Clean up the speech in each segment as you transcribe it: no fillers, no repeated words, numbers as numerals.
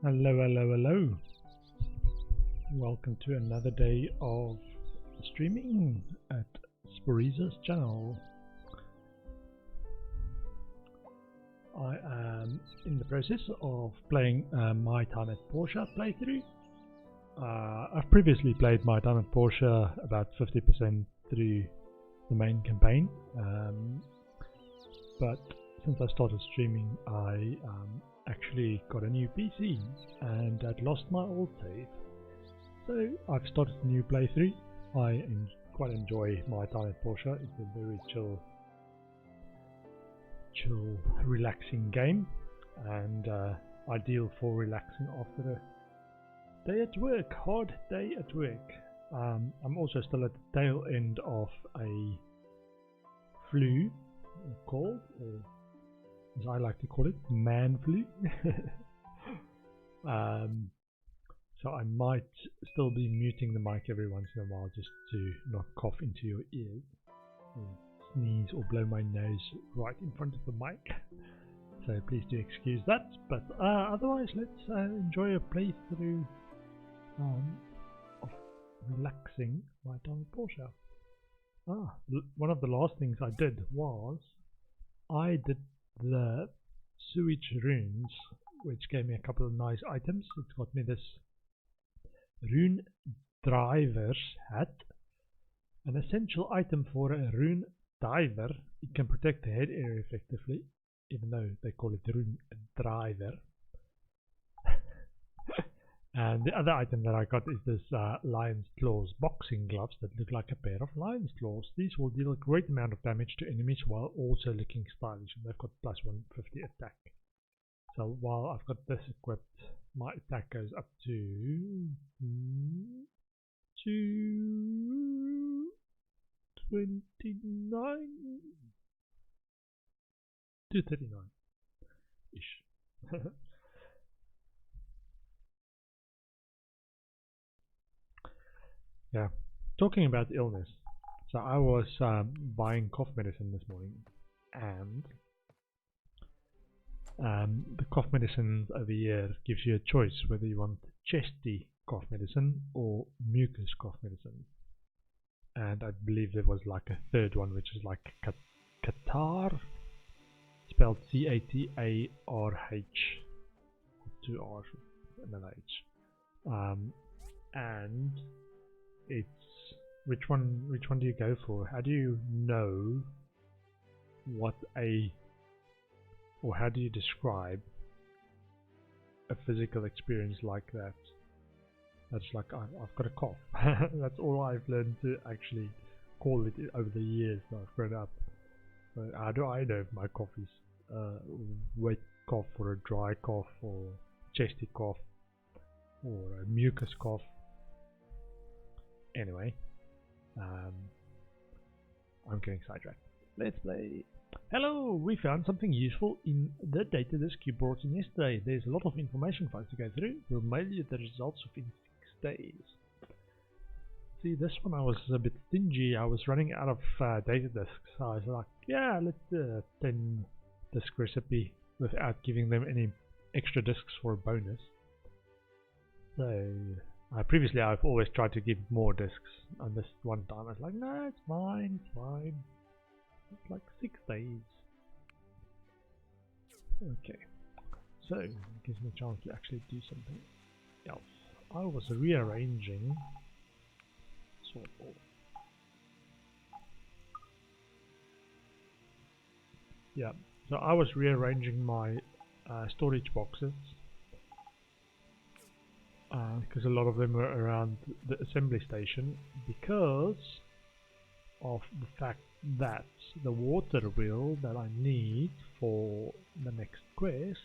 Hello, hello, hello. Welcome to another day of streaming at Sporiza's channel. I am in the process of playing my Time at Portia playthrough. I've previously played my Time at Portia about 50% through the main campaign, but since I started streaming I actually got a new PC and I'd lost my old save. So I've started a new playthrough. I quite enjoy my Time at Portia. It's a very chill, relaxing game, and ideal for relaxing after a day at work, hard day at work. I'm also still at the tail end of a flu, cold, or as I like to call it, man flu. So I might still be muting the mic every once in a while just to not cough into your ears, or sneeze or blow my nose right in front of the mic. So please do excuse that, but otherwise let's enjoy a playthrough of relaxing my Time at Portia. One of the last things I did was I did the sewage runes, which gave me a couple of nice items. It's got me this rune driver's hat, an essential item for a rune diver. It can protect the head area effectively, even though they call it rune driver. And the other item that I got is this lion's claws boxing gloves that look like a pair of lion's claws. These will deal a great amount of damage to enemies while also looking stylish, and they've got plus 150 attack. So while I've got this equipped, my attack goes up to 229 to 39 ish. Yeah, talking about illness. So I was buying cough medicine this morning, and the cough medicine over here gives you a choice whether you want chesty cough medicine or mucus cough medicine. And I believe there was like a third one, which is like Qatar, spelled C-A-T-A-R-H, 2 R's and an H. And it's which one do you go for? How do you know or how do you describe a physical experience like that? That's like, I've got a cough. That's all I've learned to actually call it over the years that I've grown up. So how do I know if my cough is a wet cough or a dry cough or chesty cough or a mucus cough? Anyway, I'm getting sidetracked. Let's play. Hello, we found something useful in the data disk you brought in yesterday. There's a lot of information for us to go through. We'll mail you the results within 6 days. See, this one I was a bit stingy. I was running out of data disks. So I was like, yeah, let's do a 10 disk recipe without giving them any extra disks for a bonus. So previously I've always tried to give more disks, and this one time I was like, no, it's fine, it's fine. It's like 6 days. Okay, so it gives me a chance to actually do something else. I was rearranging sort of. Yeah, so I was rearranging my storage boxes because a lot of them were around the assembly station, because of the fact that the water wheel that I need for the next quest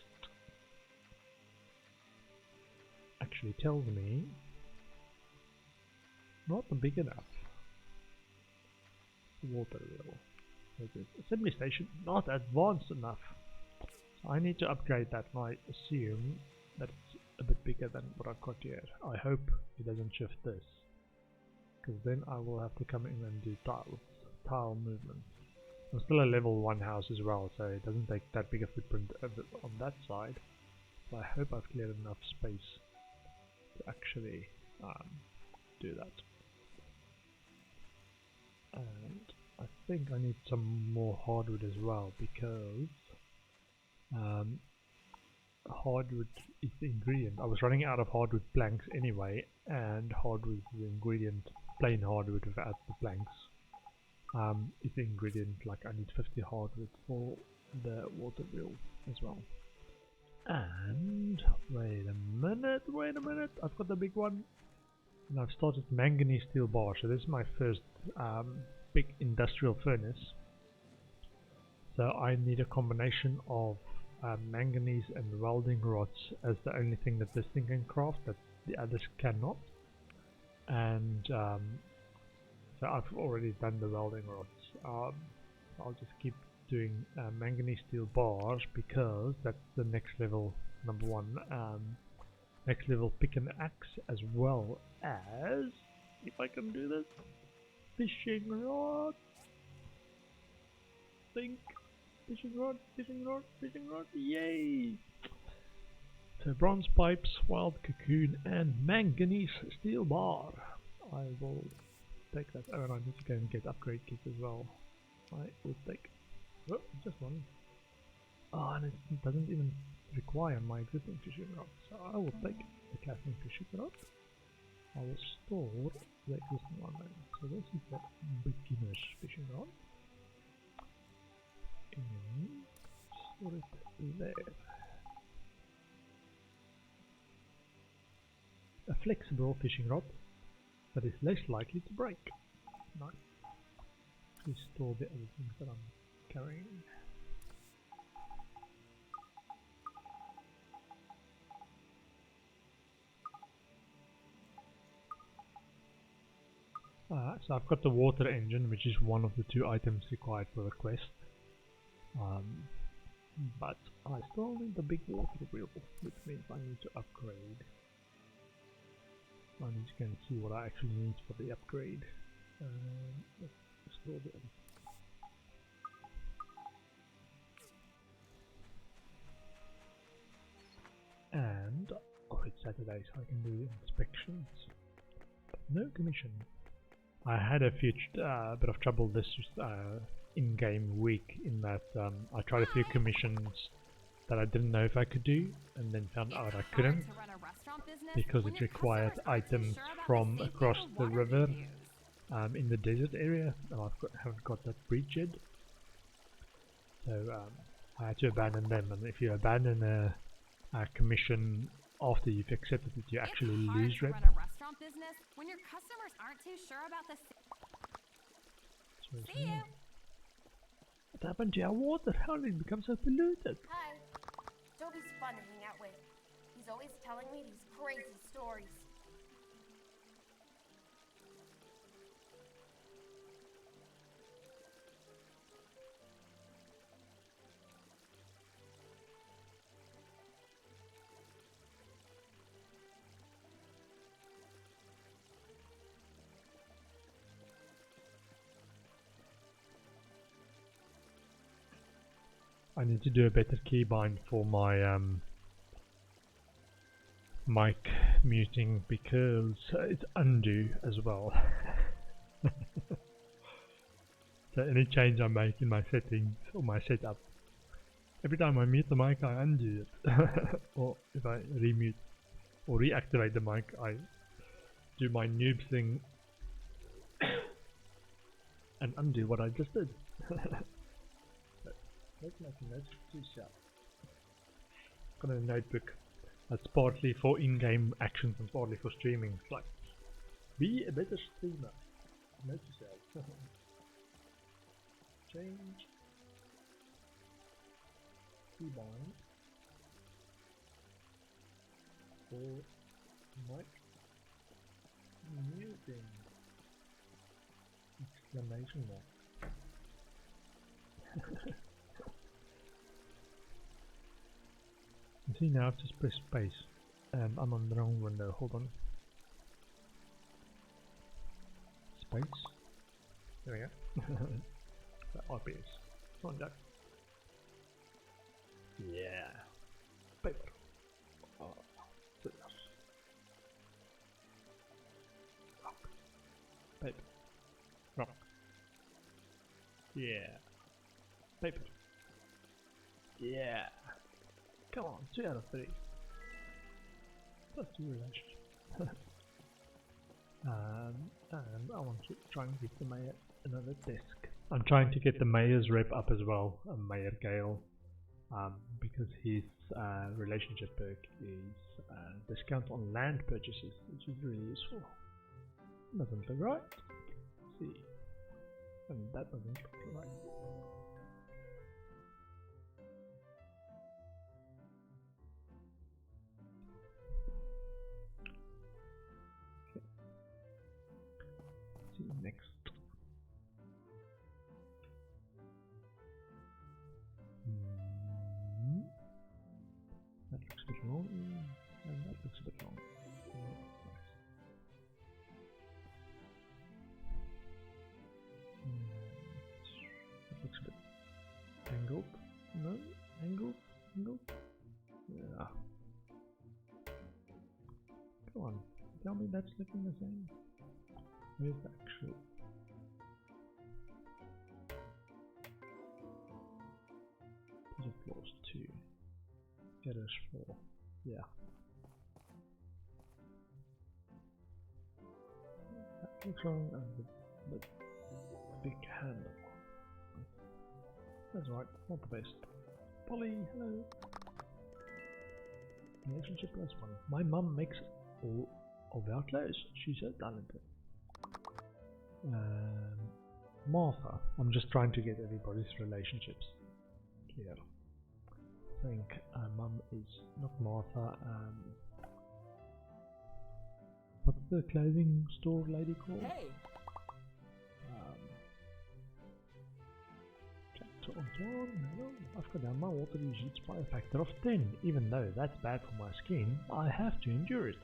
actually tells me not big enough. Water wheel. So the assembly station not advanced enough. So I need to upgrade that, and I assume that it's a bit bigger than what I've got here. I hope it doesn't shift this, because then I will have to come in and do tile movement. I'm still a level 1 house as well, so it doesn't take that big a footprint on that side. So I hope I've cleared enough space to actually do that. And I think I need some more hardwood as well, because hardwood is the ingredient. I was running out of hardwood planks anyway, and hardwood is the ingredient. Plain hardwood without the planks is the ingredient. Like I need 50 hardwood for the water wheel as well. And wait a minute, I've got the big one. And I've started manganese steel bar, so this is my first big industrial furnace. So I need a combination of manganese and welding rods as the only thing that this thing can craft, that the others cannot. And so I've already done the welding rods. I'll just keep doing manganese steel bars, because that's the next level, number one. Next level pick and axe, as well as, if I can do this, fishing rod. Think. Fishing rod, yay! So bronze pipes, wild cocoon, and manganese steel bar. I will take that. Oh, and I need to go and get upgrade kits as well. I will take just one. Oh, and it doesn't even require my existing fishing rod. So I will take the casting fishing rod. I will store the existing one then. So this is the beginner's fishing rod. And store it there. A flexible fishing rod that is less likely to break. Nice. Please store the other things that I'm carrying. So I've got the water engine, which is one of the 2 items required for the quest. But I still need the big water wheel, which means I need to upgrade. I need to go and see what I actually need for the upgrade. Let's store the other. And it's Saturday, so I can do inspections. No commission. I had a few bit of trouble this in-game week, in that I tried a few commissions that I didn't know if I could do, and then found out I couldn't, because it required items from across the river in the desert area, and haven't got that breach yet. So I had to abandon them, and if you abandon a commission after you've accepted it, you actually lose rep. When your customers aren't too sure about the See you. What happened to our water? How did it become so polluted? Hi. Toby's fun to hang out with. He's always telling me these crazy stories. I need to do a better keybind for my mic muting, because it's undo as well. So any change I make in my settings or my setup, every time I mute the mic I undo it. Or if I remute or reactivate the mic, I do my noob thing and undo what I just did. Let's make a note to self. Got a notebook that's partly for in-game actions and partly for streaming. It's like, be a better streamer. Note to self. Change keybind for mic muting. Exclamation mark. You see, now I've just pressed space and I'm on the wrong window. Hold on. Space. There we go. RPS. Come on, Jack. Yeah. Paper. Paper. Yeah. Come on, 2 out of 3. Plus 2 relationship. And I want to try and get the mayor another desk. I'm trying to get the mayor's rep up as well, Mayor Gale, because his relationship perk is discount on land purchases, which is really useful. Doesn't look right. Let's see. And that doesn't look right. Okay. Let's see next. That looks a bit long, and that looks a bit long. That looks a bit angled. No? Angled? Angled? Yeah. Come on, tell me that's looking the same. Where's the actual? Project floors 2. Errors 4. Yeah. That looks wrong, and the big handle. That's right, not the best. Polly, hello. Relationship +1. My mum makes all of our clothes. She's so talented. Martha. I'm just trying to get everybody's relationships clear. I think mum is not Martha. What's the clothing store lady called? Hey! No, I've got down my water usage by a factor of 10. Even though that's bad for my skin, I have to endure it.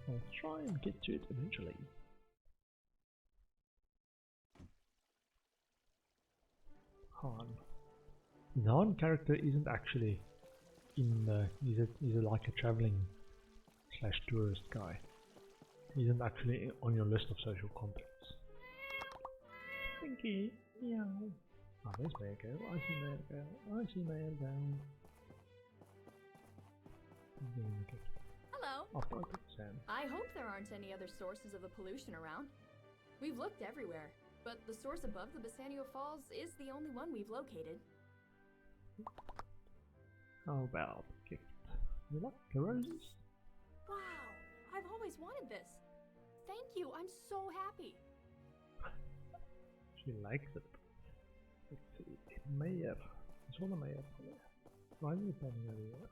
I'll try and get to it eventually. Han. The Han character isn't actually in the... He's like a traveling / tourist guy. He isn't actually on your list of social contacts. Thank you. Yeah. Oh, there's Mayor Gale. I see Mayor Gale. I see Mayor Gale. Hello. I'll talk to Sam. I hope there aren't any other sources of the pollution around. We've looked everywhere, but the source above the Bassanio Falls is the only one we've located. How about gift? You like the roses? Wow! I've always wanted this. Thank you, I'm so happy. She likes it. Let's see. Mayor. I saw the mayor. Why are you standing over here?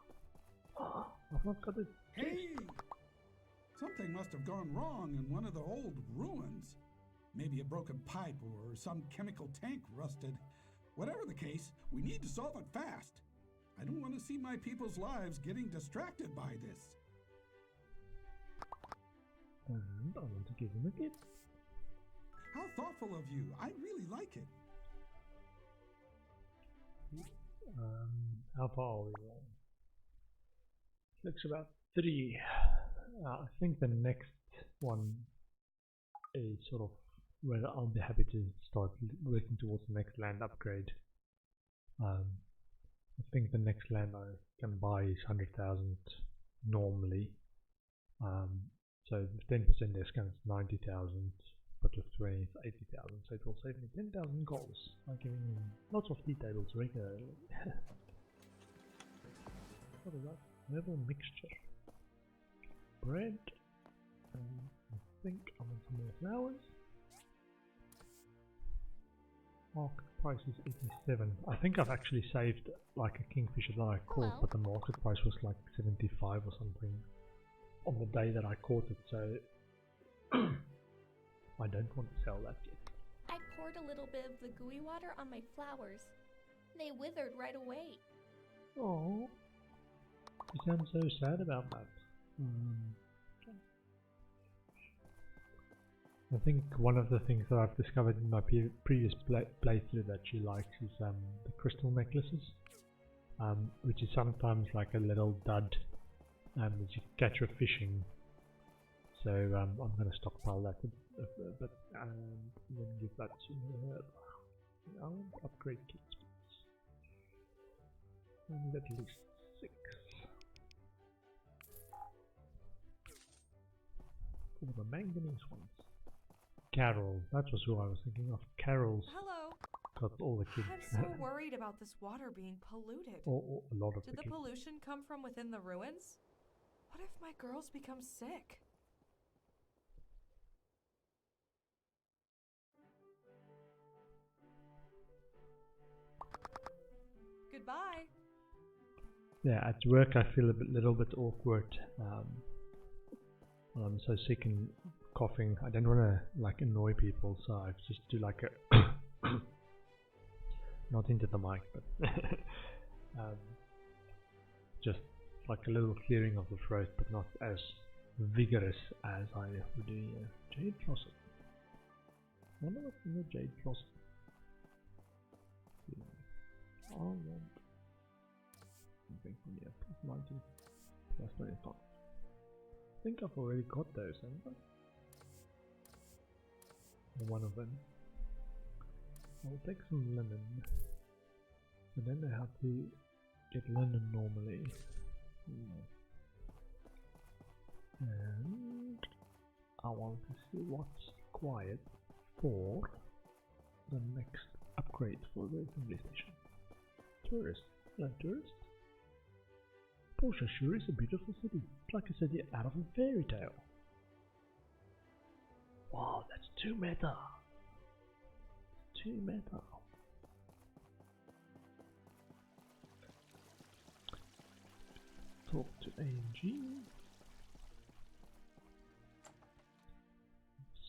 Oh, I've not got it. Hey! Something must have gone wrong in one of the old ruins. Maybe a broken pipe or some chemical tank rusted. Whatever the case, we need to solve it fast. I don't want to see my people's lives getting distracted by this. And I want to give him a gift. How thoughtful of you. I really like it. How far are we going? Looks about 3. I think the next one is sort of where I'll be happy to start working towards the next land upgrade. I think the next land I can buy is 100,000 normally. So with 10% discount it's 90,000, but with 20 it's 80,000, so it will save me 10,000 goals by giving him lots of tea tables regularly. What is that? Level mixture. Bread. I think I want some more flowers. Market price is 87. I think I've actually saved like a kingfisher that I caught, but the market price was like 75 or something on the day that I caught it, so I don't want to sell that yet. I poured a little bit of the gooey water on my flowers. They withered right away. Oh, you sound so sad about that. I think one of the things that I've discovered in my previous playthrough that she likes is the crystal necklaces, which is sometimes like a little dud that you catch her fishing. So I'm going to stockpile that but and then give that to her. I want to upgrade kit speeds. I need at least 6. For the manganese ones. Carol, that was who I was thinking of. Carol's Hello. got all the kids. I'm so worried about this water being polluted. Or a lot of Did the the kids. pollution come from within the ruins? What if my girls become sick? Goodbye. Yeah, at work I feel little bit awkward. I'm so sick and coughing. I don't want to like annoy people, so I just do like a not into the mic, but just like a little clearing of the throat, but not as vigorous as I would do here. Jade Blossom. I wonder what's in the Jade Blossom. I want something from here. Plus 19. Plus 25. I think I've already got those, haven't I? Or one of them. I'll take some linen. I don't know how to get linen normally. And I want to see what's required for the next upgrade for the assembly station. Tourist. Hello, tourist. Portia sure is a beautiful city. It's like a city out of a fairy tale. Wow, that's too meta. Too meta. Talk to ANG.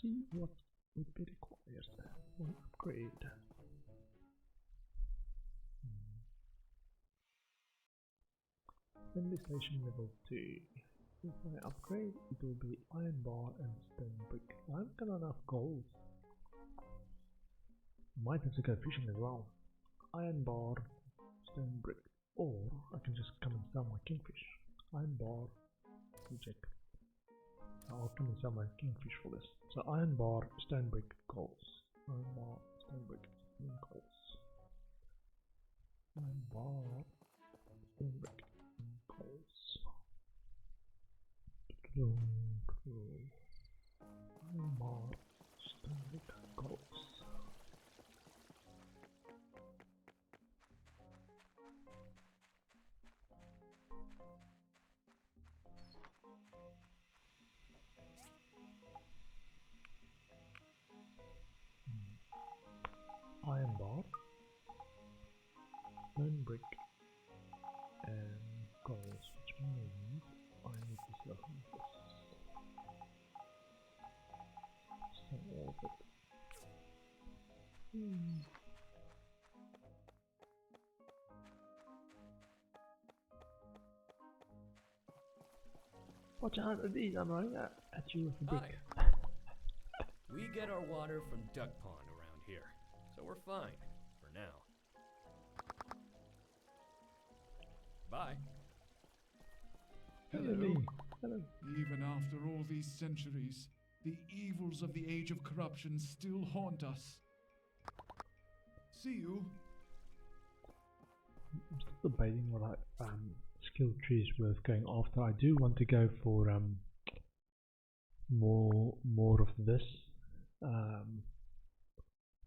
See what would be required for an upgrade. Assembly station level 2. If I upgrade, it will be iron bar and stone brick. I haven't got enough gold. Might have to go fishing as well. Iron bar, stone brick. Or I can just come and sell my kingfish. Iron bar, check. I'll come and sell my kingfish for this. So iron bar, stone brick, coals. Iron bar, stone brick, and coals. Iron bar, stone brick, and coals. Iron bar, stone brick, coals. Iron bar, stone brick, and coals, which means I need to sell some of this. Sell all of it. Watch out at these, I'm running at you with a brick. Hi. We get our water from Duck Pond around here, so we're fine for now. Bye. Hello. Hello. Even after all these centuries, the evils of the age of corruption still haunt us. See you. I'm still debating what skill tree is worth going after. I do want to go for more of this,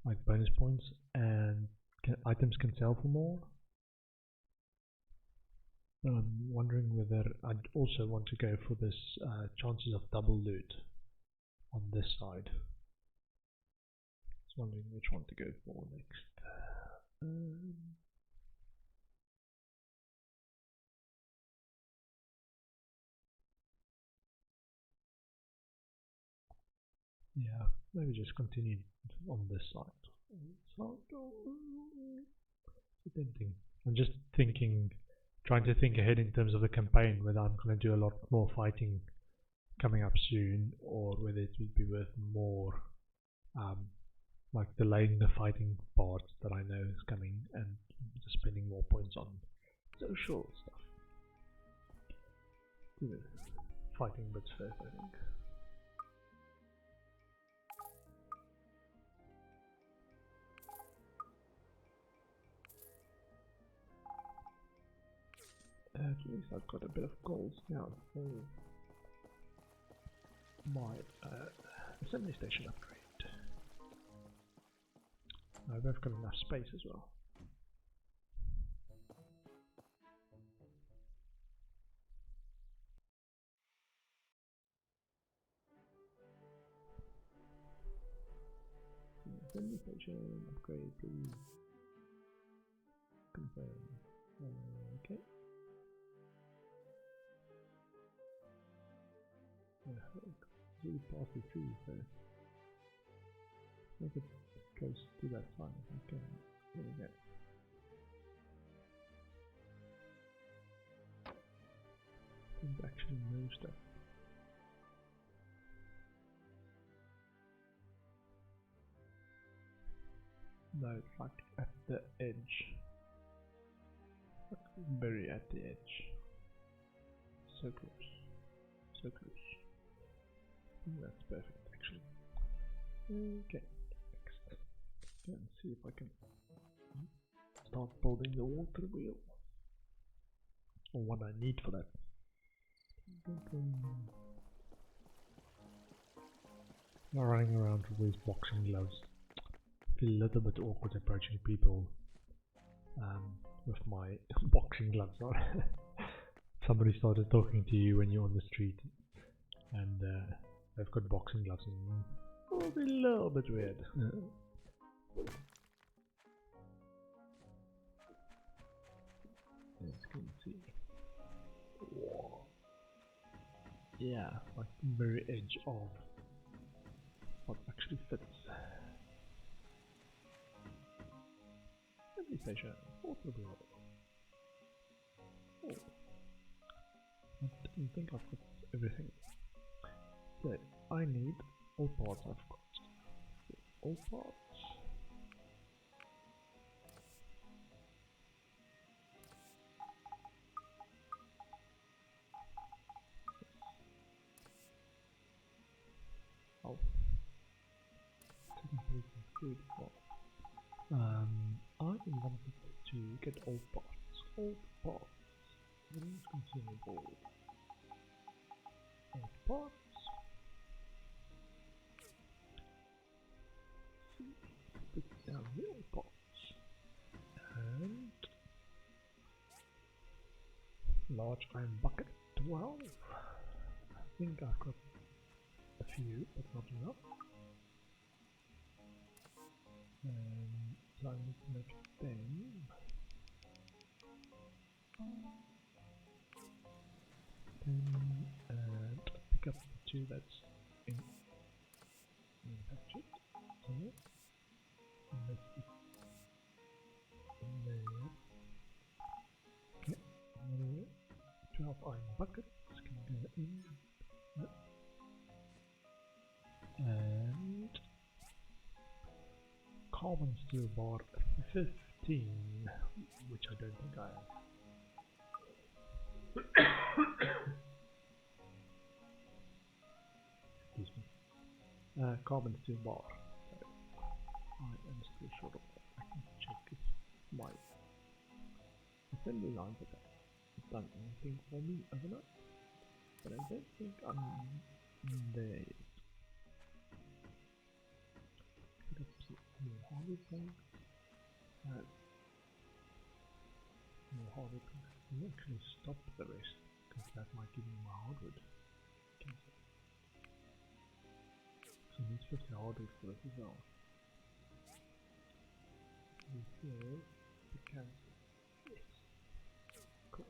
like bonus points, and items can sell for more. But I'm wondering whether I'd also want to go for this chances of double loot on this side. Just wondering which one to go for next. Yeah, maybe just continue on this side. It's tempting. I'm just trying to think ahead in terms of the campaign, whether I'm going to do a lot more fighting coming up soon, or whether it would be worth more, like delaying the fighting part that I know is coming and just spending more points on social stuff. Do the fighting bits first, I think. At least I've got a bit of gold now for my assembly station upgrade. I've got enough space as well. Assembly station upgrade, please. Confirm. Okay. Really pass it through, so make it close to that side. Okay, there we go. There's actually no stuff. No, it's like at the edge. Like very at the edge. So close. So close. That's perfect actually. Okay, next. Let's see if I can start building the water wheel. Or what I need for that. I'm running around with these boxing gloves. I feel a little bit awkward approaching people with my boxing gloves on. Somebody started talking to you when you're on the street and they've got boxing gloves on. It'll be a little bit weird. Let's go and see. Whoa. Yeah, like the very edge of what actually fits. Every station, water wheel. Oh. I don't think I've got everything. So I need all parts I've got. All parts. Oh. Good. I wanted to get all parts. All parts. Remains consumable. All parts. Put down real parts. And large iron bucket 12. I think I've got a few, but not enough. So I need to make 10. And pick up the 2 that's in manufactured. So let's put in there. Okay, there. 12 iron buckets can go in. Yep. And carbon steel bar 15, which I don't think I have. Excuse me. Carbon steel bar. So I am still short of that. I can check if my assembly lines have done anything for me overnight. But I don't think I'm there yet. More hardwood planks. More hardwood planks. I'll actually stop the rest because that might give me more hardwood. Cancel. So I need 50 hardwood for this as well. This is the cancel. Yes. Cool.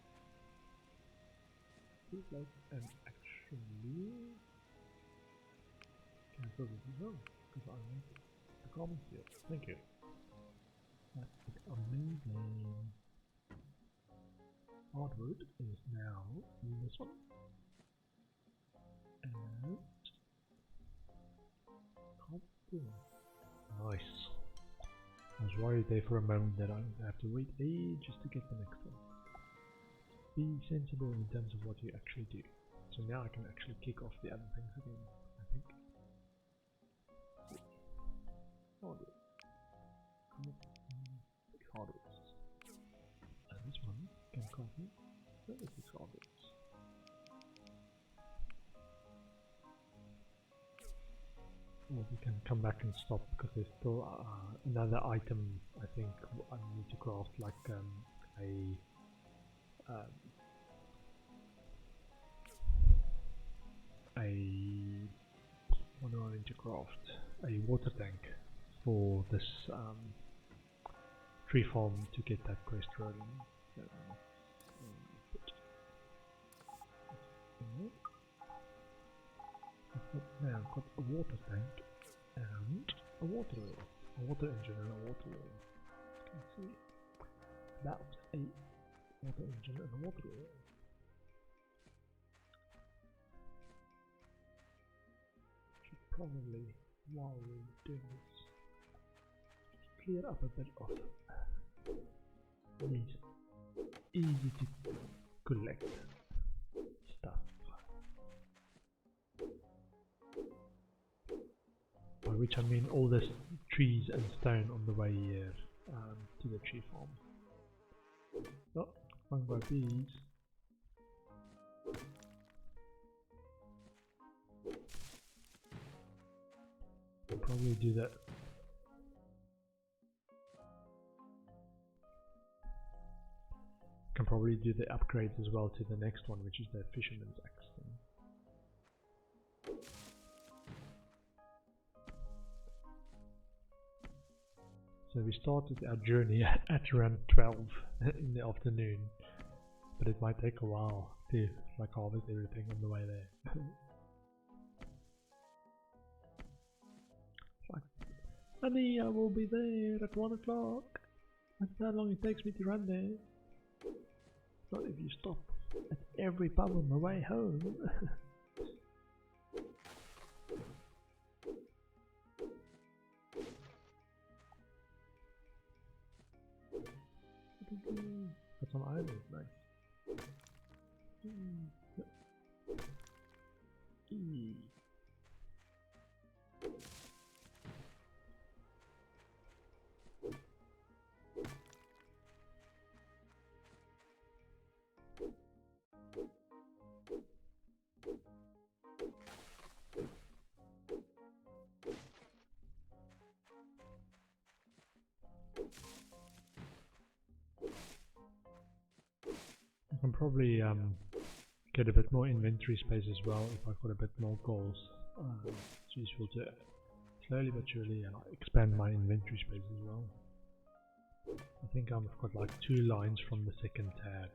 Feels like I'm actually cancel this as well because I want the carbon steel. Thank you. That is amazing. Hardwood is now in this one. And carbon steel. Nice. I was worried there for a moment that I would have to wait ages to get the next one. Be sensible in terms of what you actually do. So now I can actually kick off the other things again, I think. Hardwood. Hardwood. And this one can copy This is garbage. Or we can come back and stop because there's still another item I think I need to craft, like what do I need to craft? A water tank for this tree farm to get that quest rolling. Now I've got a water tank and a water wheel, a water engine and a water wheel. You can see that's a water engine and a water wheel. Should probably, while we're doing this, clear up a bit of these easy to collect stuff. By which I mean all this trees and stone on the way here to the tree farm. Oh, one by bees. I'll probably do that. Can probably do the upgrades as well to the next one, which is the fisherman's axe thing. So we started our journey at around 12 in the afternoon, but it might take a while to like harvest everything on the way there. Like, honey, I will be there at 1 o'clock. That's how long it takes me to run there. Not if you stop at every pub on the way home. Got some iron, nice. I can probably get a bit more inventory space as well if I've got a bit more goals. It's useful to slowly but surely expand my inventory space as well. I think I've got like 2 lines from the second tab.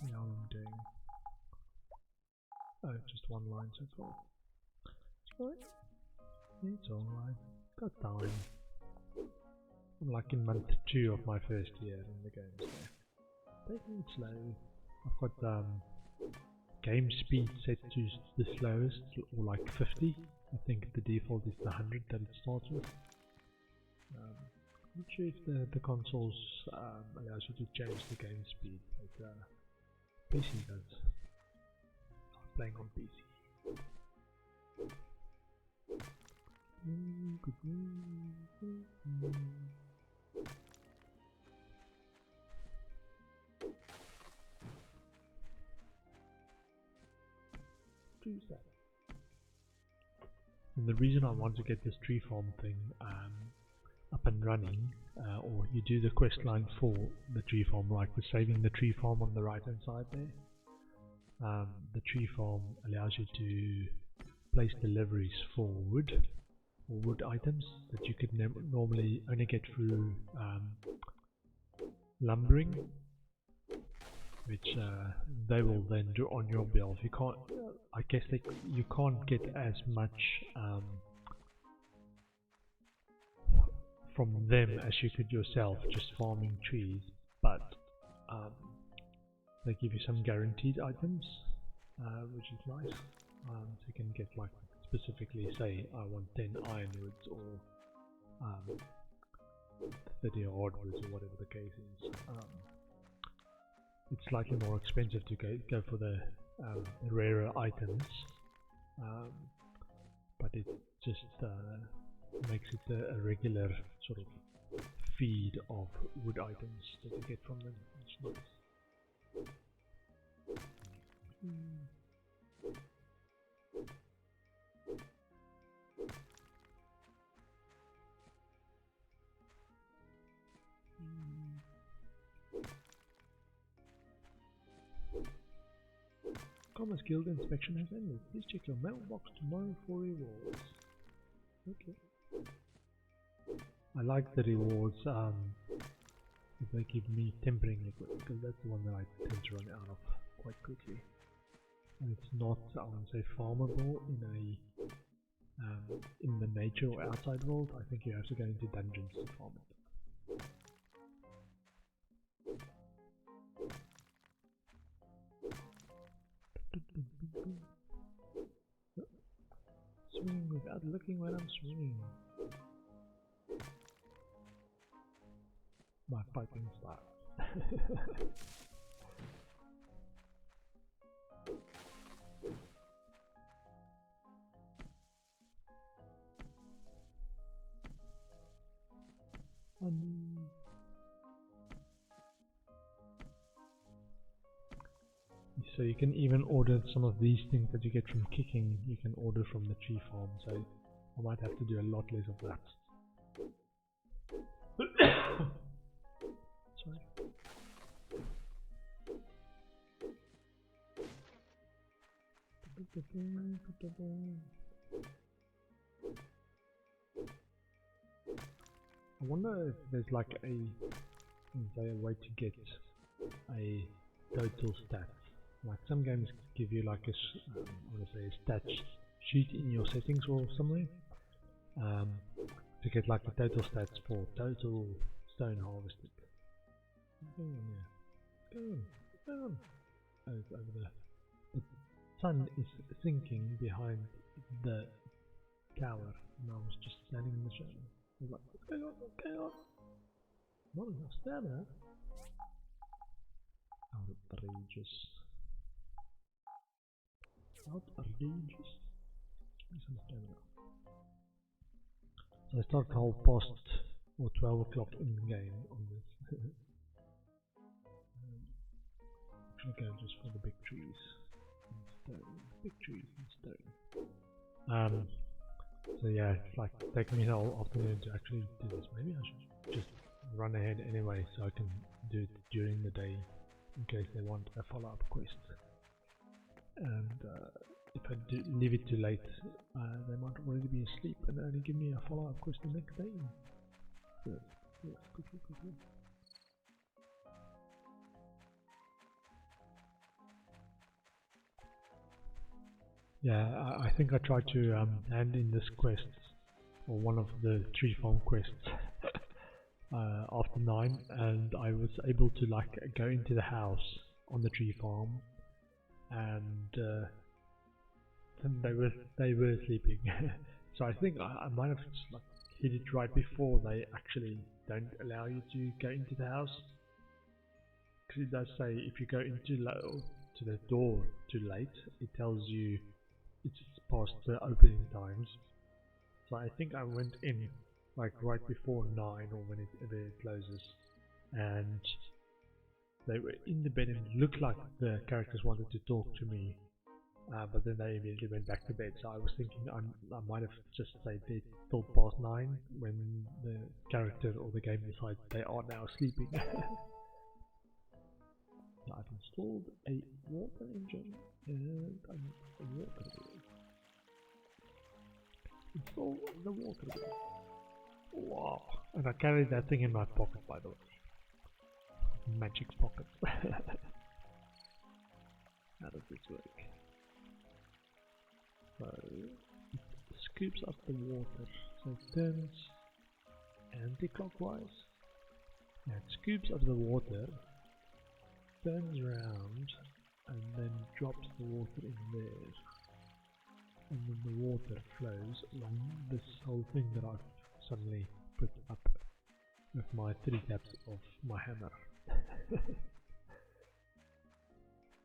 Now I'm doing just 1 line so far. It's alright. It's alright. Got time. I'm like in month 2 of my first year in the game, so taking it slow. I've got game speed set to the slowest, or like 50. I think the default is the 100 that it starts with. I'm not sure if the consoles allows you to change the game speed, but PC does. I'm playing on PC. And the reason I want to get this tree farm thing up and running, or you do the quest line for the tree farm, like we're saving the tree farm on the right hand side there. The tree farm allows you to place deliveries for wood or wood items that you could normally only get through lumbering, which they will then do on your bill. You can't, I guess you can't get as much from them as you could yourself just farming trees, but they give you some guaranteed items, which is nice. So you can get like specifically say I want 10 ironwoods or 30 hardwoods or whatever the case is. It's slightly more expensive to go for the rarer items, but it just makes it a regular sort of feed of wood items that you get from them. It's nice. Commerce Guild inspection has ended. Please check your mailbox tomorrow for rewards. Okay. I like the rewards if they give me tempering liquid, because that's the one that I tend to run out of quite quickly. And it's not, I wouldn't say, farmable in the nature or outside world. I think you have to go into dungeons to farm it. Swing without looking when I'm swinging. My fighting style. So you can even order some of these things that you get from kicking, you can order from the tree farm, so I might have to do a lot less of that. Sorry. I wonder if there's like a way to get a total stat. Like some games give you like a stat sheet in your settings or somewhere to get like the total stats for total stone harvested. Go on, yeah. Go on. Oh, it's over there. The sun is sinking behind the tower, and I was just standing in the shadow. I was like, what's going on? What's going on? Not enough stamina. Outrageous. Outrageous. Give me some stamina. So I start the whole past or 12 o'clock in the game on this. I'm gonna go just for the big trees and stone. Big trees and stone. So yeah, it's like taking me the whole afternoon to actually do this. Maybe I should just run ahead anyway so I can do it during the day in case they want a follow-up quest. And if I leave it too late, they might already be asleep and only give me a follow-up quest the next day. Yes, quickly. Yeah, I think I tried to hand in this quest, or one of the tree farm quests, after 9, and I was able to like go into the house on the tree farm, and they were sleeping. So I think I might have just, like, hit it right before they actually don't allow you to go into the house, because it does say if you go into to the door too late, it tells you it's past the opening times. So I think I went in like right before 9 or when it closes, and they were in the bed and it looked like the characters wanted to talk to me, but then they immediately went back to bed. So I was thinking I might have just stayed there till past 9 when the character or the game decides they are now sleeping. So I've installed a water engine and I need a water wheel. Install the water wheel. Wow! And I carried that thing in my pocket, by the way. Magic pocket. How does this work? So it scoops up the water, so it turns anti-clockwise. Yeah, it scoops up the water, turns around, and then drops the water in there. And then the water flows along this whole thing that I've suddenly put up with my 3 taps of my hammer.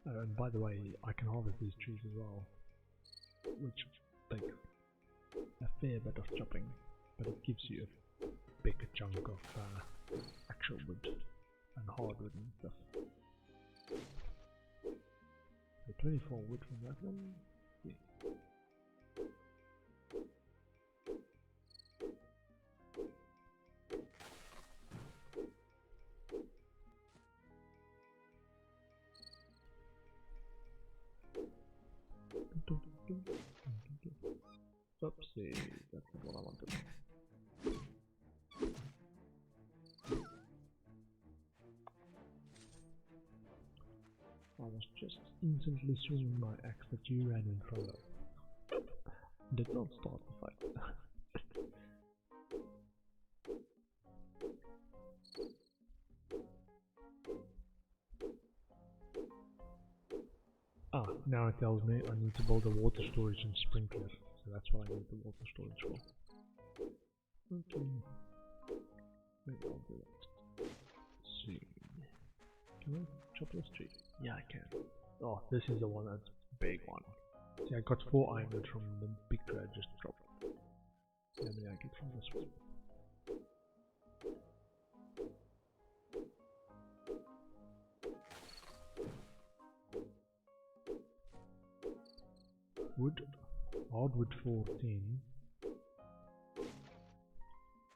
And by the way, I can harvest these trees as well, which takes a fair bit of chopping, but it gives you a bigger chunk of actual wood and hardwood and stuff. So 24 wood from that one. Yeah. Oopsie, that's not what I wanted. I was just instantly swinging my axe that you ran in front of. Did not start the fight. Ah, now it tells me I need to build a water storage and sprinkler, so that's what I need the water storage for. Okay, maybe I'll do that soon. Can I chop this tree? Yeah, I can. Oh, this is the one that's big one. See, I got 4 iron from the big tree I just dropped. How many I get from this one? Wood, hardwood 14,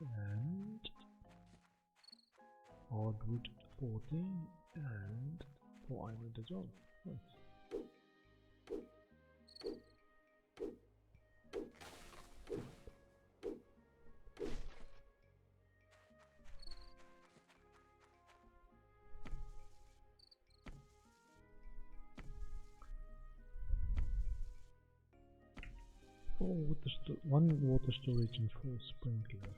and hardwood 14, and 4 iron as well. Nice. One water storage and 4 sprinkler.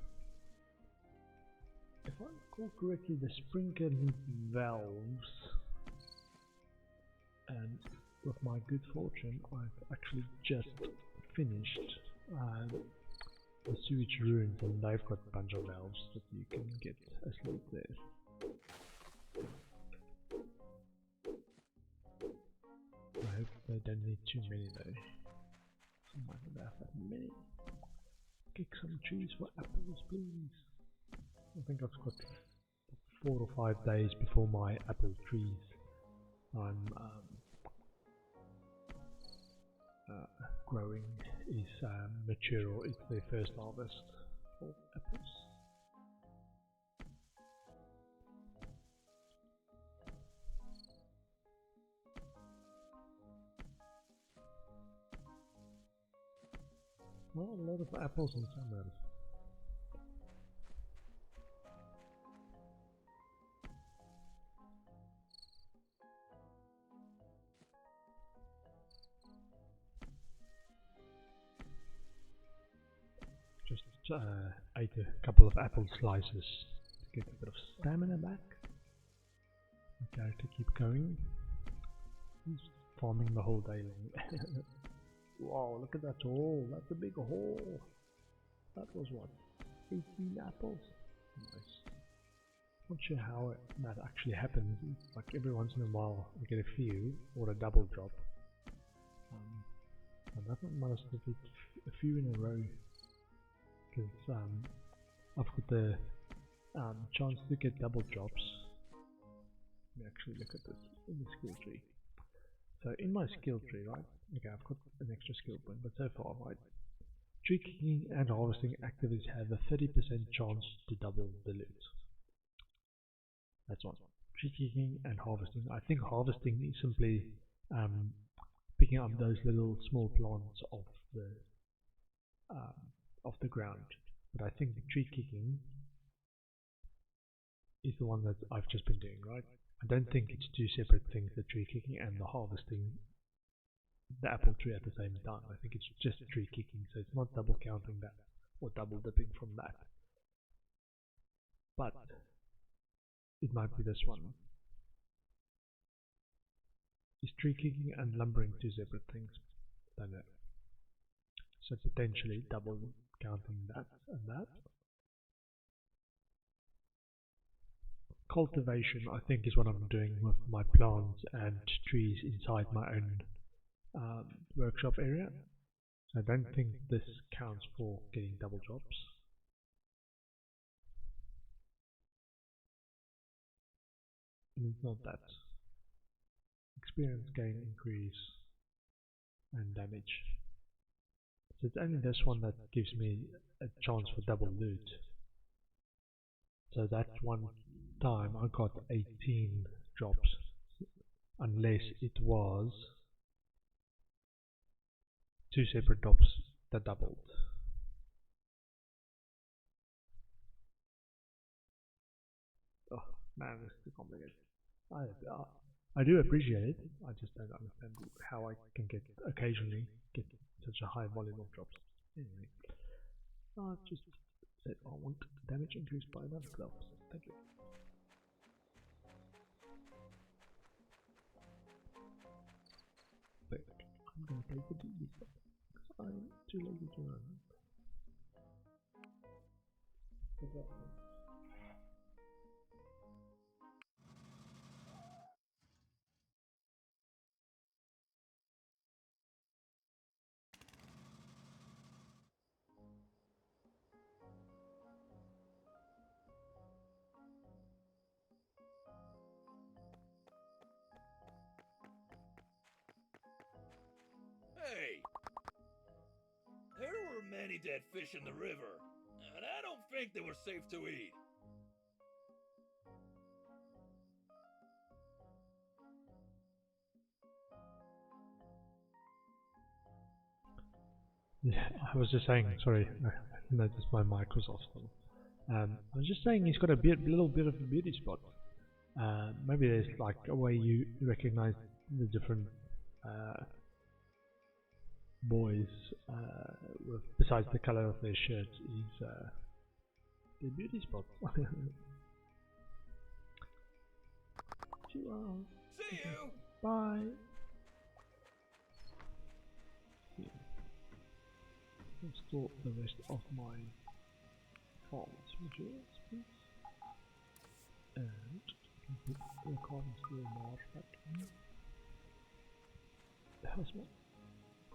If I recall correctly, the sprinkler needs valves, and with my good fortune, I've actually just finished the sewage ruins, and they've got a bunch of valves that you can get asleep there. I hope they don't need too many though. Might not have that many. Kick some trees for apples, please. I think I've got 4 or 5 days before my apple trees I'm growing is mature, or it's their first harvest for apples. Well, a lot of apples in summer. Just ate a couple of apple slices to get a bit of stamina back. Okay, to keep going. He's farming the whole day long. Wow, look at that hole. That's a big hole. That was what? 18 apples? Nice. Not sure how that actually happens. Like every once in a while I get a few, or a double drop. And that one must have been a few in a row. Because I've got the chance to get double drops. Let me actually look at this in the skill tree. So in my skill tree, right? Okay, I've got an extra skill point, but so far, right? Tree kicking and harvesting activities have a 30% chance to double the loot. That's one. Tree kicking and harvesting. I think harvesting is simply picking up those little small plants off the ground. But I think the tree kicking is the one that I've just been doing, right? I don't think it's two separate things, the tree kicking and the harvesting the apple tree at the same time. I think it's just tree kicking, so it's not double counting that or double dipping from that. But it might be this one. Is tree kicking and lumbering two separate things? I don't know. So potentially double counting that and that. Cultivation, I think, is what I'm doing with my plants and trees inside my own workshop area. I don't think this counts for getting double jobs. And it's not that. Experience gain increase and damage. So it's only this one that gives me a chance for double loot. So that one time I got 18 drops, unless it was 2 separate drops that doubled. Oh man, this is too complicated. I do appreciate it, I just don't understand how I can occasionally get such a high volume of drops. Anyway, I just said I want damage increased by another 12%. Thank you. But I'm gonna take the DB stuff because I'm too lazy to run. Hey! There were many dead fish in the river, and I don't think they were safe to eat. Yeah, I was just saying, sorry, I noticed my mic was off. I was just saying he's got a little bit of a beauty spot. Maybe there's like a way you recognize the different boys besides the color of their shirt is their beauty spot. See you! Bye! Let's store the rest of my farm's materials, please. And can put the carbon steel marsh back in. How's my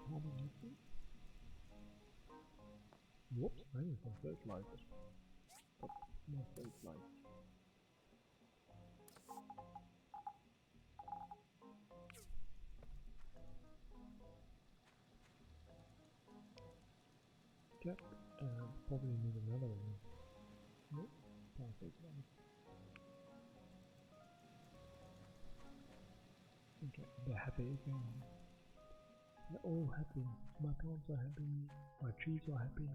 carbon steel? Whoops, I need some fertilizer. But no fertilizer. Okay, probably need another one. Nope, perfect one. Okay, they're happy again. They're all happy. My plants are happy, my trees are happy.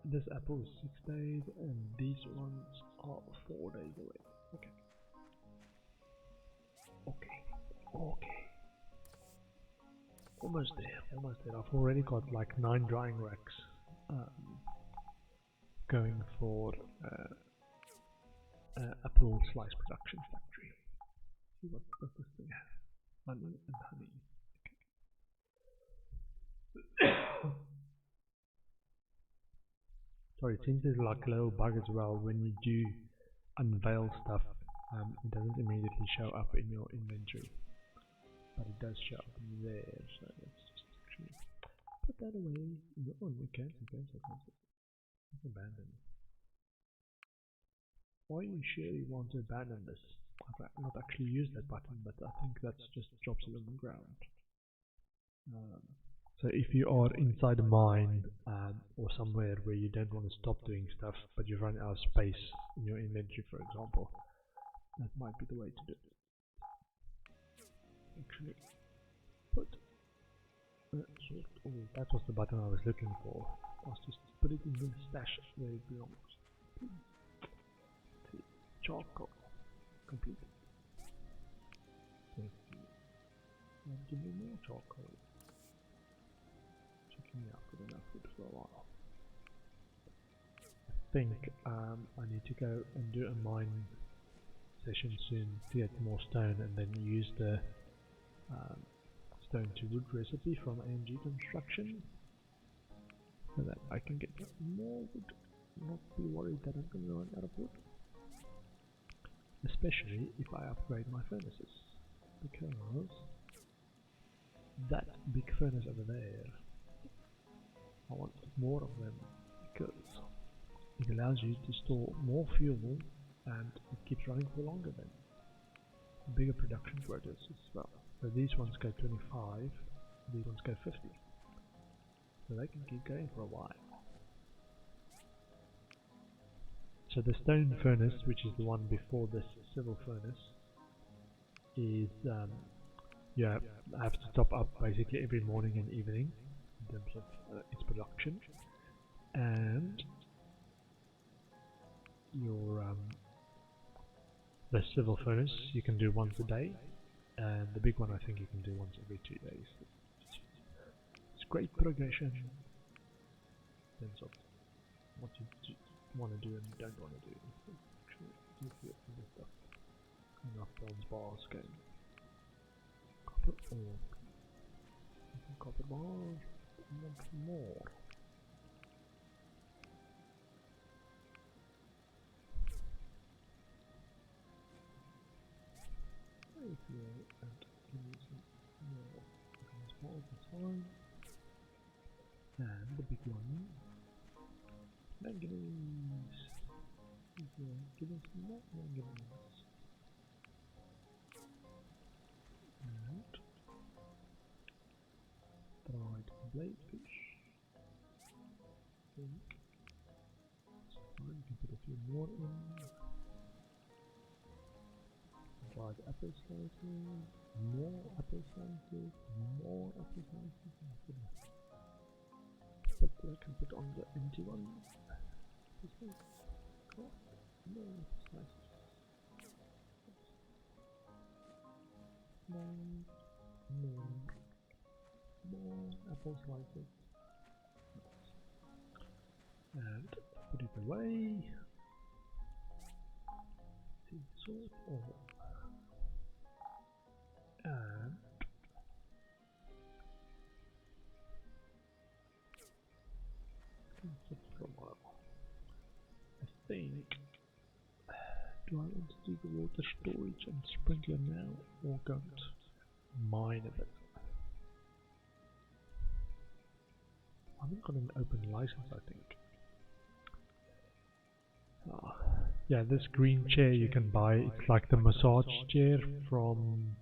This apple is 6 days and these ones are 4 days away. Okay. Okay. Almost there. I've already got like 9 drying racks going for apple slice production factory. See what does this thing have? Onion and honey. Okay. Sorry, it seems there's like a little bug as well when you do unveil stuff. It doesn't immediately show up in your inventory. But it does show up there, so let's just actually put that away. Oh, we can't. Let's abandon. Why are you sure you want to abandon this? I've not actually used that button, but I think that's just drops it on the ground. So if you are inside a mine or somewhere where you don't want to stop doing stuff, but you run out of space in your inventory, for example, that might be the way to do it. Actually put oh, that was the button I was looking for. Let's just put it in the stash where it belongs. Charcoal complete. Thank you. And give me more charcoal. Checking me out for enough food for a while. I think I need to go and do a mine session soon to get more stone and then use the stone to wood recipe from AMG Construction so that I can get more wood, not be worried that I'm going to run out of wood, especially if I upgrade my furnaces, because that big furnace over there more of them because it allows you to store more fuel and it keeps running for longer then. Bigger production quotas as well. So these ones go 25, these ones go 50. So they can keep going for a while. So the stone furnace, which is the one before this civil furnace, is you have to top up basically every morning and evening in terms of its production, and your the civil furnace you can do once a day, and the big one I think you can do once every 2 days. It's great progression in terms of what you want to do and don't want to do. Actually, do a few other stuff. Enough bronze bars going. Copper ore. Copper bars. I want more. And give me some more bronze bars, that's fine. And the big one. Manganese. Give us some more manganese. And dried bladefish. Think. It's fine, you can put a few more in. Dried apple slices. More apple slices. More apple slices. But I can put on the empty one. This one. Cool. No apple slices. More apple slices. And put it away. Sea salt oil. And sit for a while. I think. Do I want to do the water storage and sprinkler now, or go and mine a bit? I haven't got an open license, I think. Yeah, this green chair you can buy. It's like the massage chair from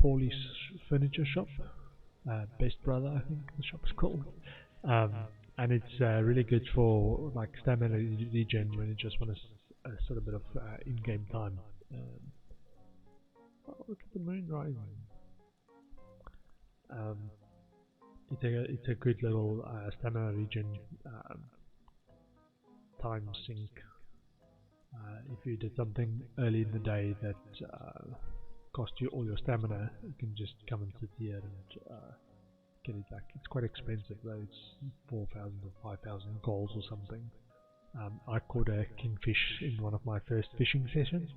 Paulie's furniture shop. Best Brother, I think the shop's called. And it's really good for like stamina regen when you just want a sort of bit of in-game time. Oh, look at the moon rising. It's a good little stamina regen time sink. If you did something early in the day that cost you all your stamina, you can just come and sit here and get it back. It's quite expensive though, it's 4,000 or 5,000 gold or something. I caught a kingfish in one of my first fishing sessions,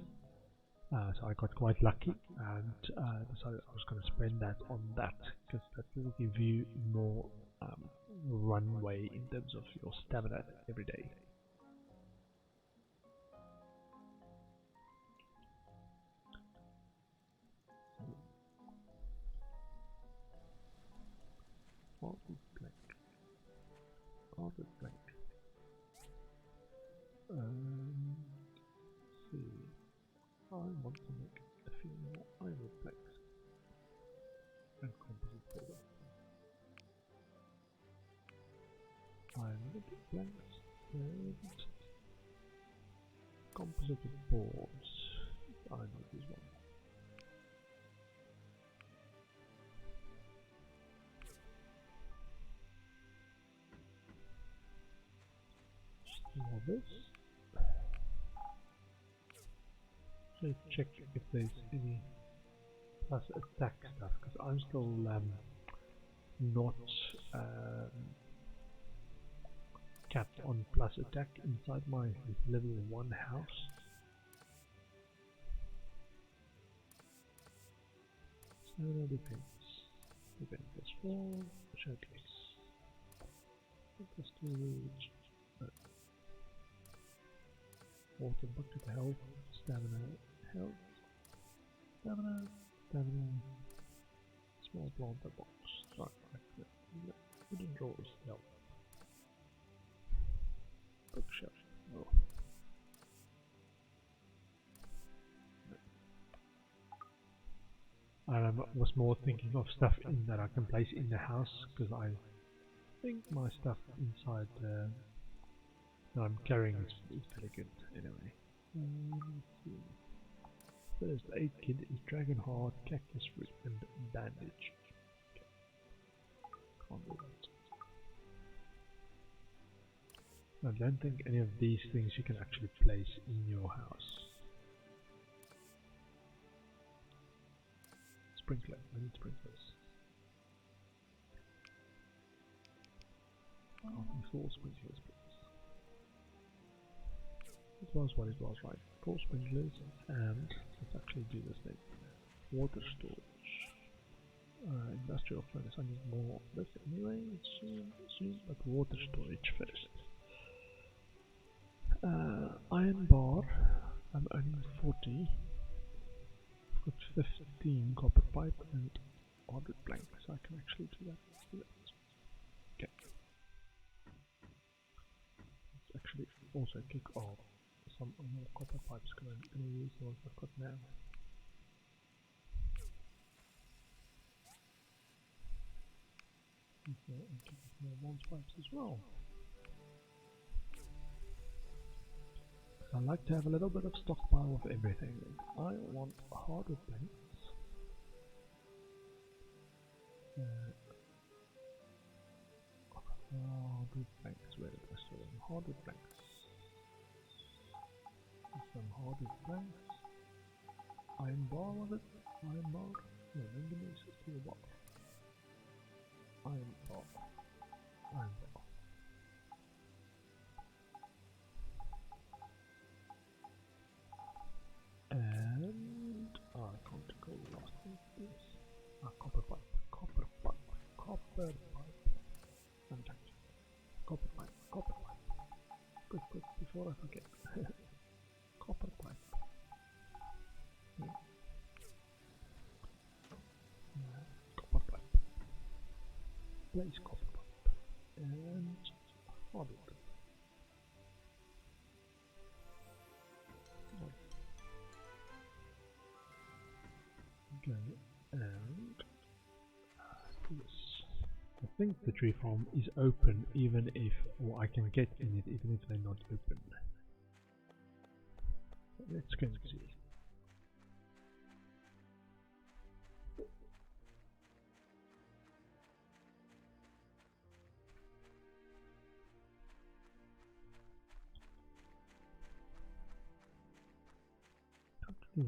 so I got quite lucky and decided I was going to spend that on that, because that will give you more runway in terms of your stamina every day. Hardwood plank. Hardwood plank. Let's see. I want to make a few more iron planks and composite board. Iron planks and composite boards. I know this one. All this. Let's check if there's any plus attack stuff, because I'm still not capped on plus attack inside my level 1 house. Stamina defense. Defense plus 4. Showcase. Plus storage. Water bucket health, stamina health, stamina, stamina, small planter box, right, like that, wooden drawers help. Bookshelf. Oh. I was more thinking of stuff in that I can place in the house, because I think my stuff inside that I'm carrying is very good anyway. Let's see. First aid kit is dragon heart, cactus root, and bandage. Okay. Can't do that. I don't think any of these things you can actually place in your house. Sprinkler, I need sprinklers. Oh, 4 sprinklers, please. It was what it was, right? 4 sprinklers, and let's actually do this thing. Water storage. Industrial furnace, I need more of this anyway, soon, but water storage first. Iron bar, I'm earning 40. I've got 15 copper pipe and 100 planks, so I can actually do that. Okay. Let's actually also kick off some more copper pipes, because I'm going to use the ones I've got now. And kick off more bronze pipes as well. I like to have a little bit of stockpile of everything. I want hardwood planks. Hardwood planks, where did I store them? Hardwood planks. Some hardwood planks. Iron bar, was it? Iron bar? No, manganese steel bar. Iron bar. Iron bar. And I can't go last with this. Copper pipe, copper pipe, copper pipe. Fantastic. Copper pipe, copper pipe. Quick, before I forget. Copper pipe. Copper pipe. Place copper pipe. And hardwood. Okay, and this. I think the tree farm is open even if, or I can get in it even if they're not open. Let's go and see. This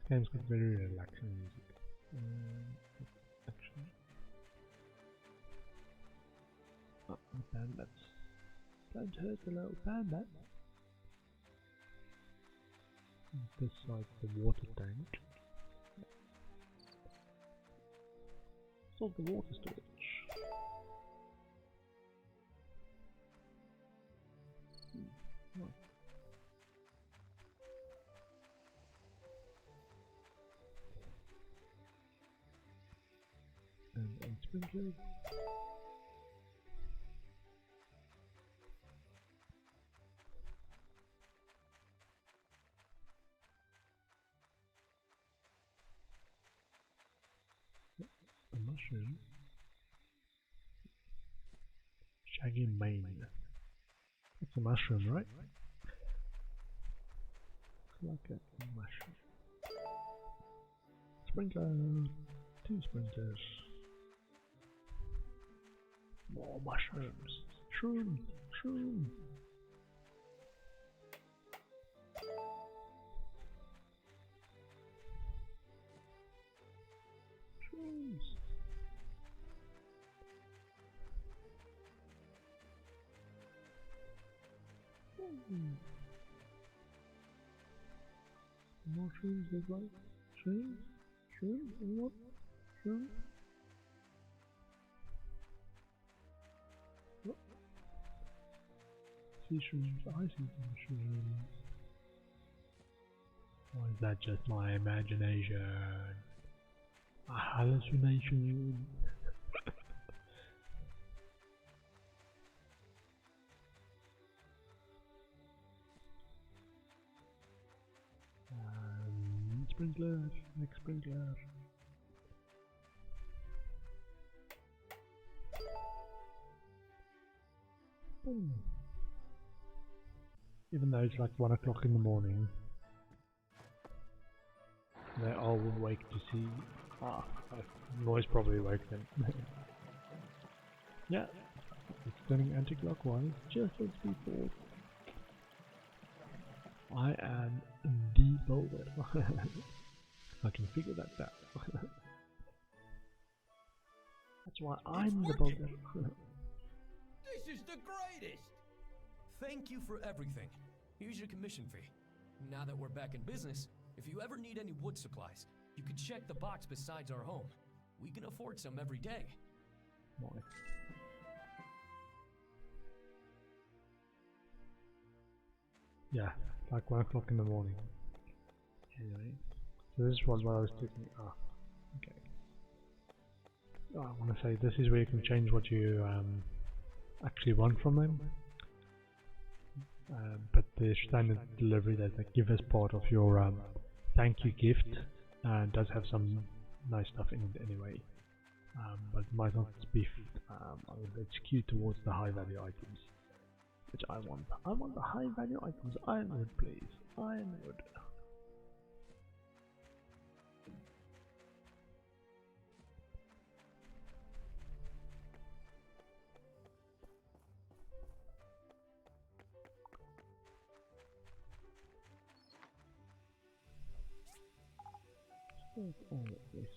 game's got very relaxing music. Actually, bandits. Don't hurt the little bandit. This side's the water tank. Solve the water storage. Right. And sprinklers. A mushroom. Shaggy mane. It's a mushroom, right? Like a mushroom. Sprinkler. 2 sprinklers. More mushrooms. Shroom. Shroom. Shrooms. More shrooms as well. Shrooms? Shrooms? What? Shrooms? Sea shrooms, I see some shrooms. that just my imagination? A hallucination? Sprinkler, next sprinkler. Boom. Even though it's like 1 o'clock in the morning, they all would wake to see. Noise probably woke them. Yeah, it's turning anti-clockwise just as before. I am the boulder. I can figure that out. That's why I'm the boulder. This is the greatest! Thank you for everything. Here's your commission fee. Now that we're back in business, if you ever need any wood supplies, you can check the box besides our home. We can afford some every day. Nice. Yeah, like 1 o'clock in the morning. Anyway, so this was what I was thinking. Okay. I want to say this is where you can change what you actually want from them. But the standard delivery that they give as part of your thank you gift does have some nice stuff in it anyway. But it might not be it's skewed towards the high value items, which I want. I want the high value items. Ironwood, please. Ironwood. All of this.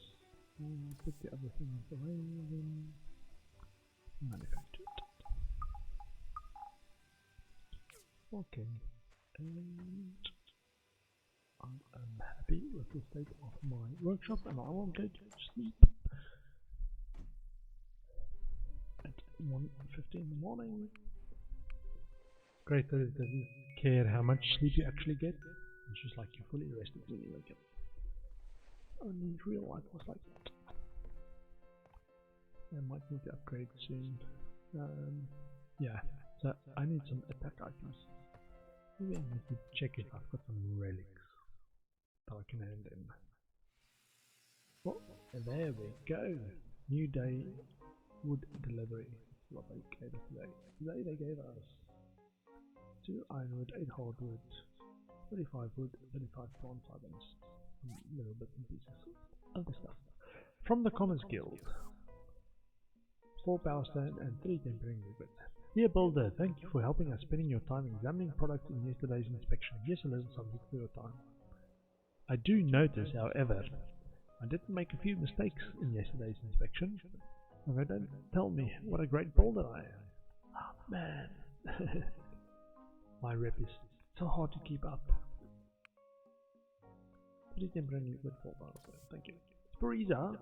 Put the other things away then manufacture it. Okay. And I am happy with the state of my workshop and I will go to sleep at 1:50 in the morning. Great that it doesn't care how much sleep you actually get. It's just like you're fully rested when you wake up. Only real life was like that. I might need to upgrade soon. Yeah, so I need some attack items. Maybe I need to check if I've got some relics that I can hand in. Oh, there we go. New day, wood delivery. What they gave us today. Today they gave us 2 ironwood, 8 hardwood, 35 wood, 35 bronze items. Little bits and pieces of the stuff from the Commerce Guild. 4 power stone and 3 tempering liquid. Dear Builder, thank you for helping us, spending your time examining products in yesterday's inspection. Yes, a little something for your time. I do notice, however, I did make a few mistakes in yesterday's inspection, and they don't tell me what a great builder I am. Oh man, my rep is so hard to keep up. Liquid 4 power stone. Thank you. Sporiza,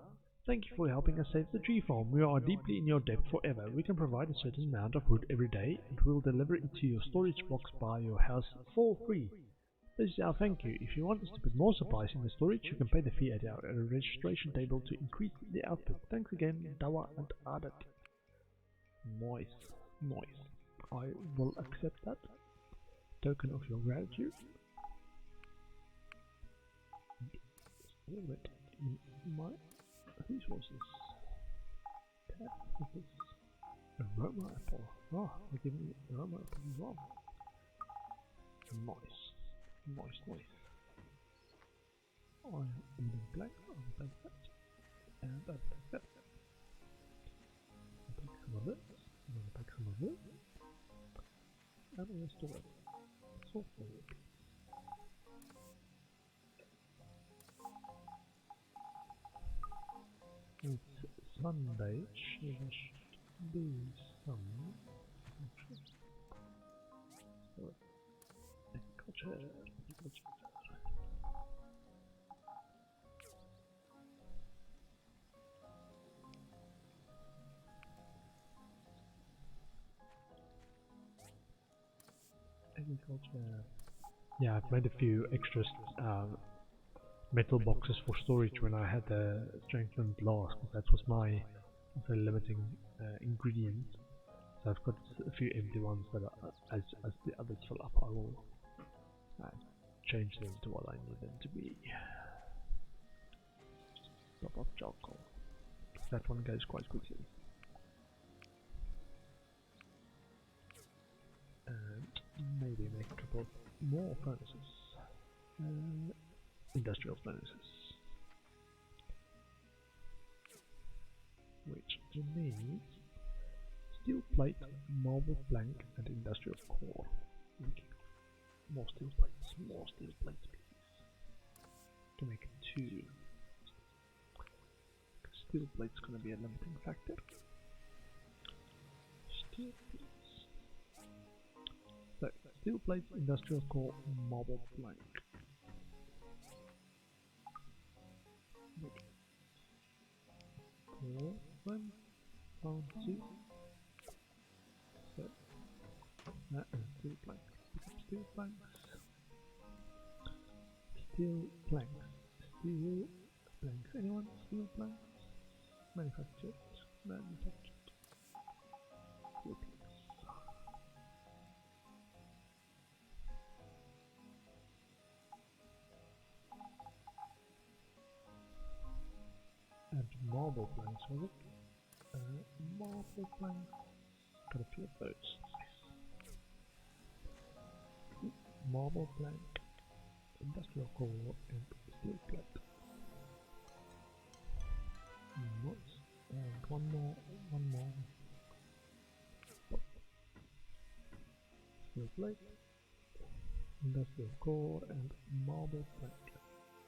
thank you for helping us save the tree farm. We are deeply in your debt forever. We can provide a certain amount of wood every day and we'll deliver it to your storage box by your house for free. This is our thank you. If you want us to put more supplies in the storage, you can pay the fee at our registration table to increase the output. Thanks again, Dawa and Adat. Nice. Nice. I will accept that. Token of your gratitude. A little bit in my resources. Okay, this is aroma apple. Oh, they're giving me aroma apple as well. Nice. Nice, nice. I'm eating black, I'll take that. And I'll take that. I'll take some of this. I'm going to take some of this. And we'll store it. So forward. It's Sunday, should do some agriculture. Yeah, I've made a few extras metal boxes for storage when I had the strengthened glass, because that was my limiting ingredient. So I've got a few empty ones that are, as the others fill up, I will change them to what I need them to be. Top up charcoal. That one goes quite quickly. And maybe make a couple more furnaces. Industrial furnaces. Which needs steel plate, marble plank, and industrial core. More steel plates, please. To make 2. Steel plate's gonna be a limiting factor. Steel plates. So, steel plates, industrial core, marble plank. Core, 1, found 2. So, that is steel planks. Pick up steel planks. Steel planks. Steel planks. Anyone? Steel planks? Manufactured. Steel planks. And marble planks, was it? Marble planks. Got a few of those. Nice. Marble plank, industrial core, and steel plate. Nice. And one more. Steel plate, industrial core, and marble plank.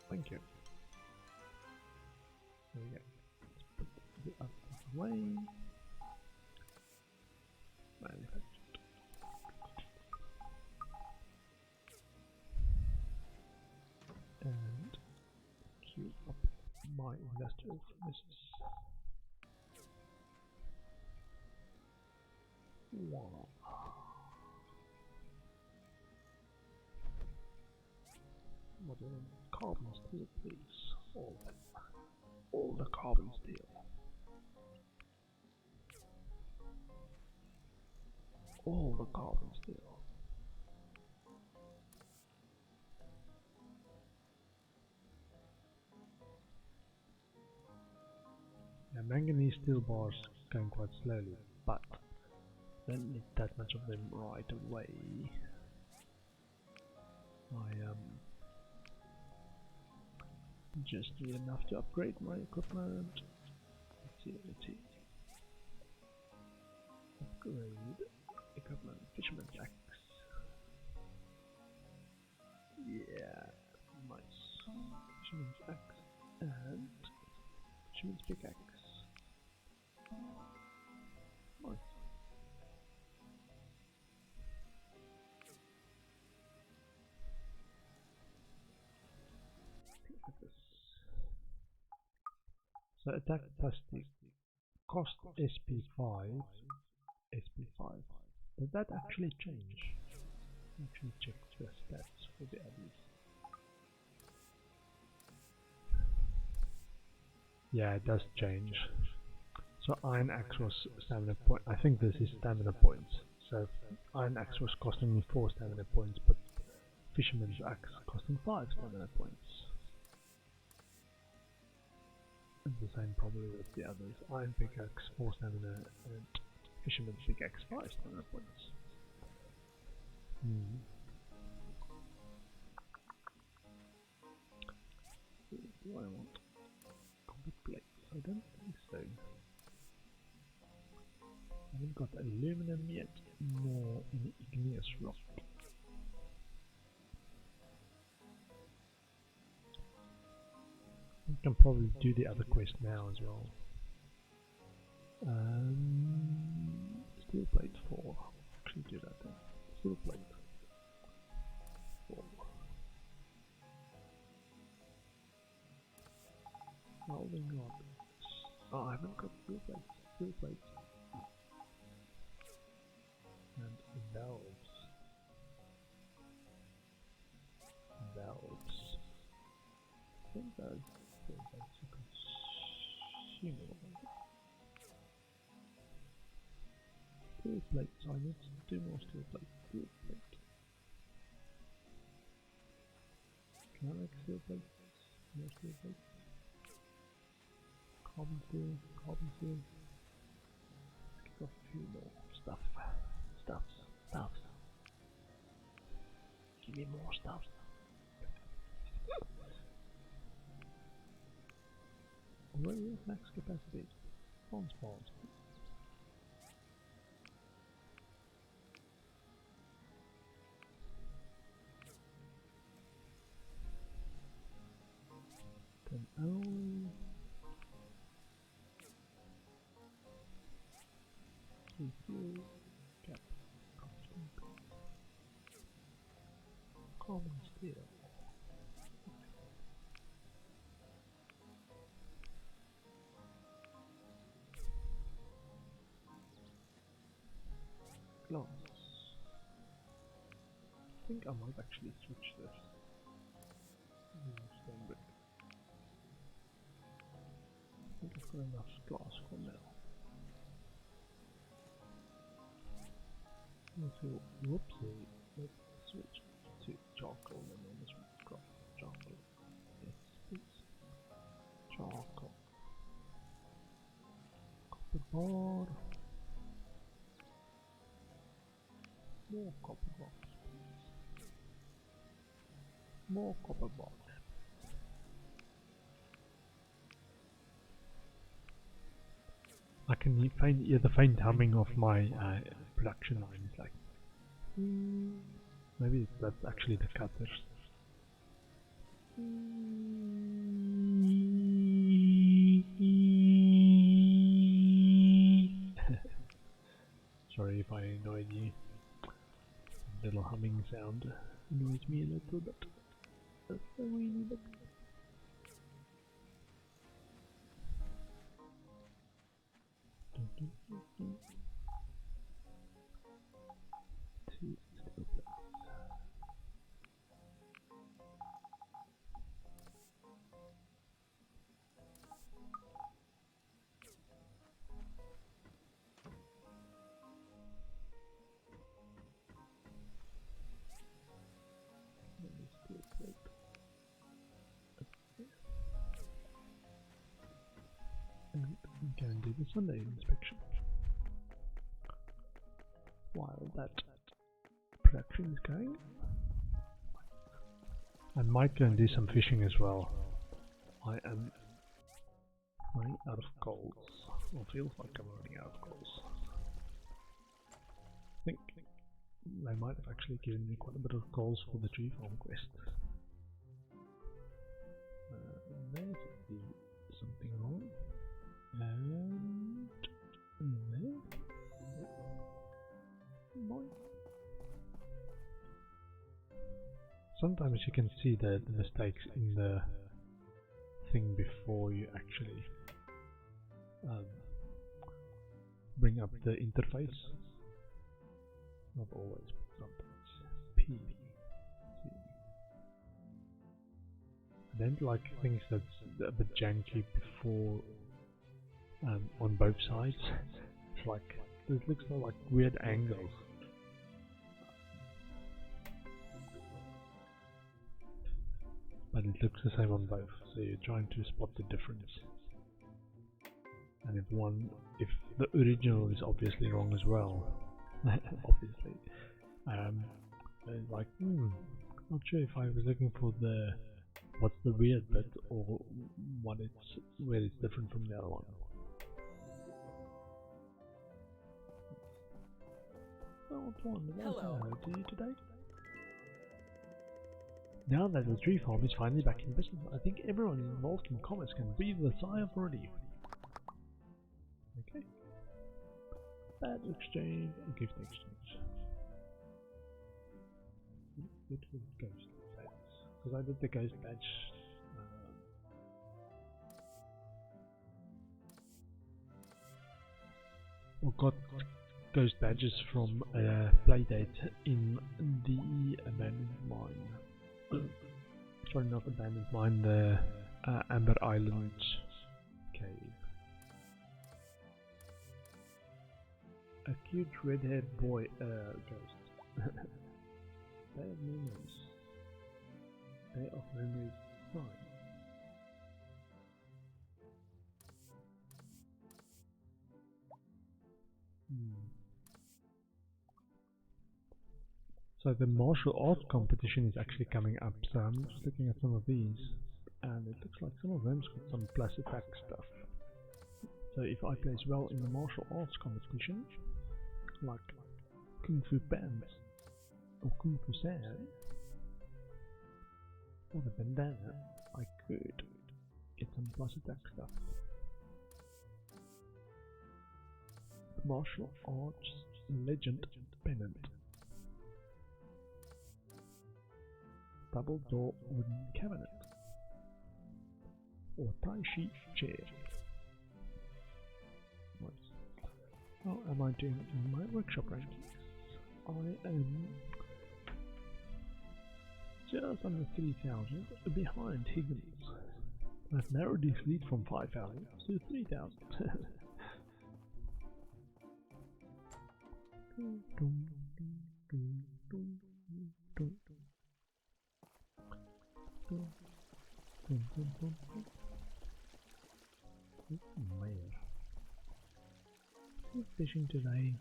Thank you. There we go. Let's put the other stuff away. Manufactured. And queue up my industrial furnaces. Wow. What are carbon steel, please? All the carbon steel. All the carbon steel. Yeah, manganese steel bars going quite slowly, but don't need that much of them right away. I just need enough to upgrade my equipment. Let's see. Upgrade equipment. Fisherman's axe. Yeah, nice. Fisherman's axe and fisherman's pickaxe. Nice. Look at this. So attack plastic cost SP5. Did that actually change? Actually check the stats for the others. Yeah, it does change. So iron axe was stamina point. I think this is stamina points. So iron axe was costing me 4 stamina points, but fisherman's axe costing 5 stamina points. And the same probably with the others. Iron pickaxe 4 stamina and fisherman's pickaxe 5 stamina points. What do I want? Copper plates? I don't think so. I haven't got aluminum yet, nor any igneous rock. I can probably do the other quest now as well. Steel plate 4. Actually do that then. Steel plate 4. Welding rod. Oh, I haven't got steel plates. Steel plates. And valves. think that's the basic consumable. Steel plates, I need 2 more steel plates. Steel plate. Can I make steel plates? More steel plates. Carbon steel, carbon steel. Let's kick off a few more stuffs. Give me more stuff. Already at max capacity. Spawns. Then refuel cap constant. Common steel. Glass. I think I might actually switch this. Stone brick. I think I've got enough glass for now. Whoopsie. Let's switch to charcoal and then this one. Charcoal. Yes, please. Charcoal. Copper bar. More copper bars, please. More copper bars. I can hear the faint humming of my production line. It's like maybe that's actually the cutters. Sorry if I annoyed you. Little humming sound annoys me a little bit. Just a weeny bit. Two steel plates. And we can do the Sunday inspection. While that production is going, I might go and do some fishing as well. I am running out of coals, or feels like I'm running out of coals. I think they might have actually given me quite a bit of coals for the tree farm quest. There's something wrong. And there. Boy. Sometimes you can see the mistakes in the thing before you actually bring up the interface. Not always, but sometimes. P. C. I don't like things that's a bit janky before on both sides. It's like it looks like weird angles. But it looks the same on both, so you're trying to spot the difference. And if the original is obviously wrong as well, obviously, like, not sure if I was looking for what's the weird bit or where it's different from the other one. Hello to you today. Now that the tree farm is finally back in business, I think everyone involved in commerce can breathe a sigh of relief. Okay. Badge exchange, gift exchange. Good for ghost badge. Because I did the ghost badge. Or got ghost badges from a playdate in the abandoned mine. Sorry, not abandoned mine, the Amber Island cave. A cute red-haired boy ghost. Day of Memories. Day of Memories sign. So the martial arts competition is actually coming up, so I'm just looking at some of these, and it looks like some of them's got some plus attack stuff. So if I place well in the martial arts competition, like Kung Fu Pants or Kung Fu Sam or the bandana, I could get some plus attack stuff. Martial arts legend pennant. Double door wooden cabinet or Tai Chi chair. How am I doing in my workshop rankings? I am just under 3,000 behind Higgins. I've narrowed this lead from 5,000 to 3,000. Man. Fishing today.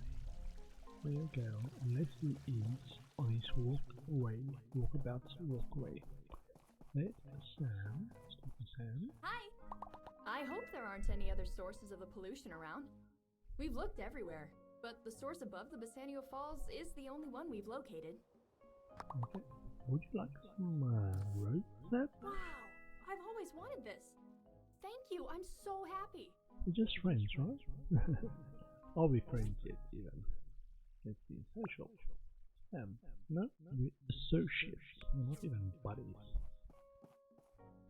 There you go. Leslie is on his walkabout's walkway. There's Sam. Sam. Hi! I hope there aren't any other sources of the pollution around. We've looked everywhere, but the source above the Bassanio Falls is the only one we've located. Okay. Would you like some rope, Sam? Wow! I've always wanted this. Thank you, I'm so happy. We're just friends, right? Are we friends yet, even? Let's be social. No, we're associates, we're not even buddies.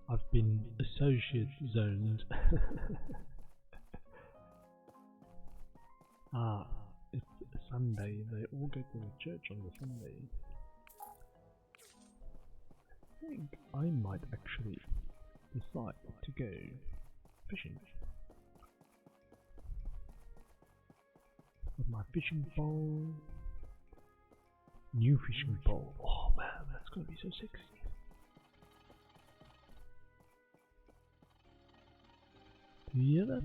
I've been associate zoned. It's Sunday, they all go to the church on the Sunday. I think I might actually decide to go fishing. With my fishing pole. New fishing pole. Oh man, that's gonna be so sexy. Do you hear that?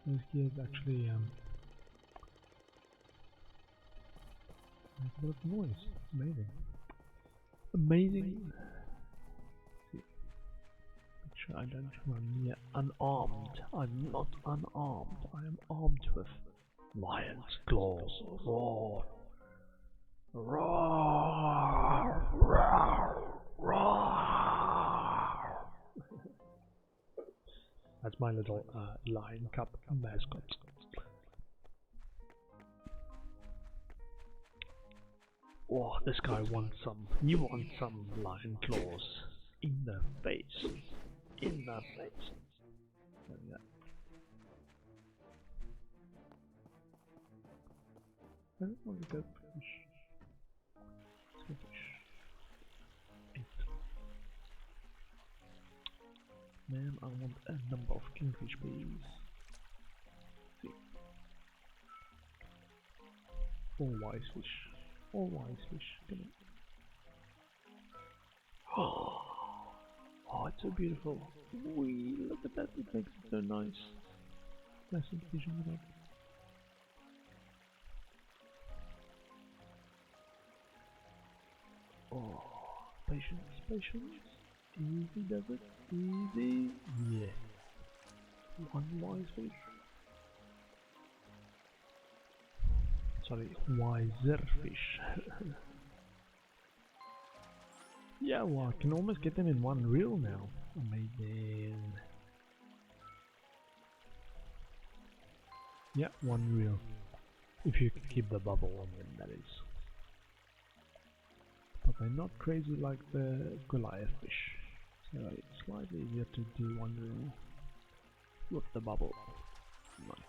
Those gears actually make a lot of noise. It's amazing. Amazing. Make sure I don't run near unarmed. I'm not unarmed. I am armed with lion's claws. Roar. Roar. Roar. Roar. That's my little lion cup mascot. Oh, this guy wants some. He wants some lion claws. In the face. In the face. There we go. I don't want to go fish. Let's go fish. 8. Man, I want a number of kingfish, please. 6. 4 wise fish. 4 wise fish. Come on. Oh, it's so beautiful. Wee, look at that. It makes it so nice. Pleasant vision of that. Oh, patience, patience. Easy does it. Easy. Yes. 1 wise fish. Sorry, wiser fish. Yeah, well, I can almost get them in 1 reel now. Amazing. Yeah, 1 reel. If you can keep the bubble on them, that is. But they're not crazy like the Goliath fish. So it's slightly easier to do 1 reel with the bubble. Nice.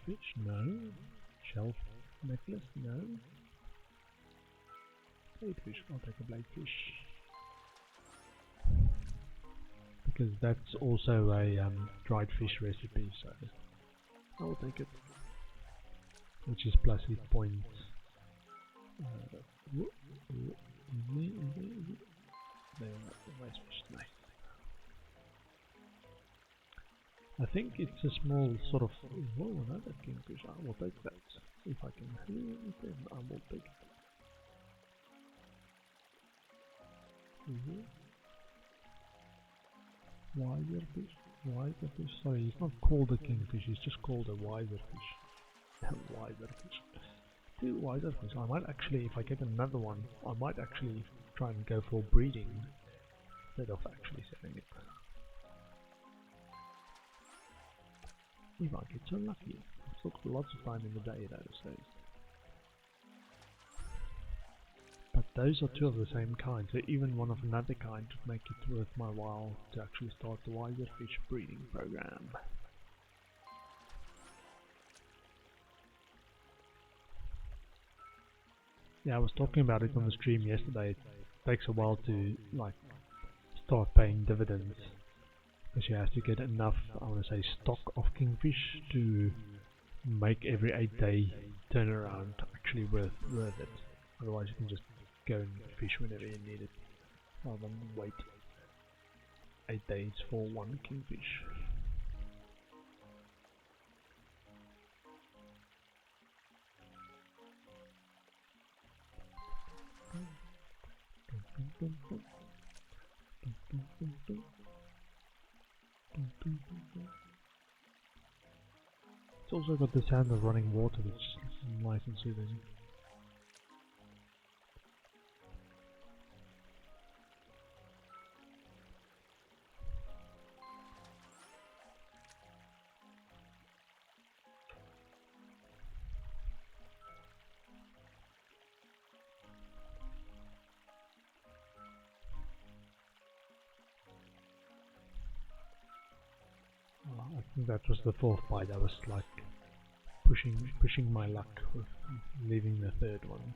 Bladefish? No. Shelf necklace? No. Bladefish, I'll take a bladefish. Because that's also a dried fish recipe, so I will take it. Which is plus hit points. Easy. There, nice fish, nice. I think it's a small sort of. Whoa, another kingfish. I will take that. If I can hear it, then I will take it. Wiser fish. Sorry, he's not called a kingfish. He's just called a wiser fish. Wiser fish. Two wiser fish. I might actually, if I get another one, I might actually try and go for breeding instead of actually selling it. If I get so lucky. I've still got lots of time in the day though, so. But those are two of the same kind, so even one of another kind would make it worth my while to actually start the wiser fish breeding program. Yeah, I was talking about it on the stream yesterday. It takes a while to like start paying dividends, because you have to get enough, I want to say, stock of kingfish to make every 8-day turnaround actually worth it. Otherwise you can just go and fish whenever you need it, rather than wait 8 days for one kingfish. It's also got the sound of running water, which is nice and soothing. I think that was the fourth bite. I was like pushing my luck with leaving the third one.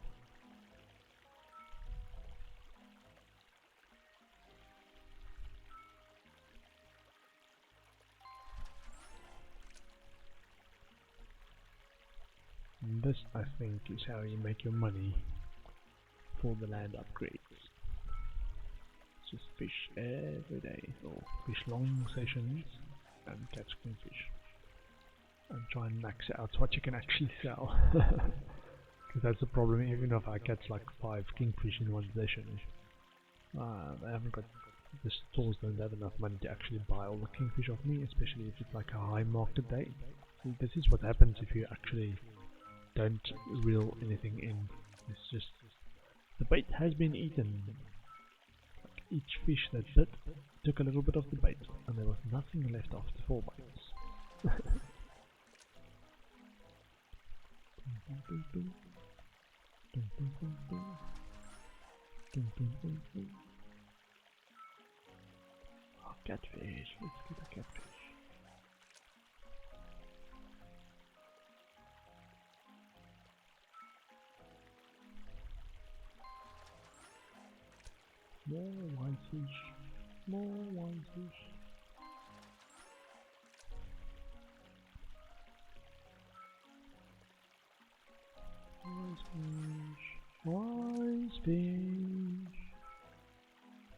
And this, I think, is how you make your money for the land upgrades. Just fish every day, or fish long sessions and catch kingfish. And try and max out what you can actually sell. Because that's the problem, even if I catch like 5 kingfish in one session, I haven't got, the stores don't have enough money to actually buy all the kingfish off me, especially if it's like a high market day. See, this is what happens if you actually don't reel anything in. It's just, the bait has been eaten. Like each fish that bit took a little bit of the bait, and there was nothing left after 4 bites. Oh, catfish, let's get a catfish. More whitefish, more whitefish. Wise fish.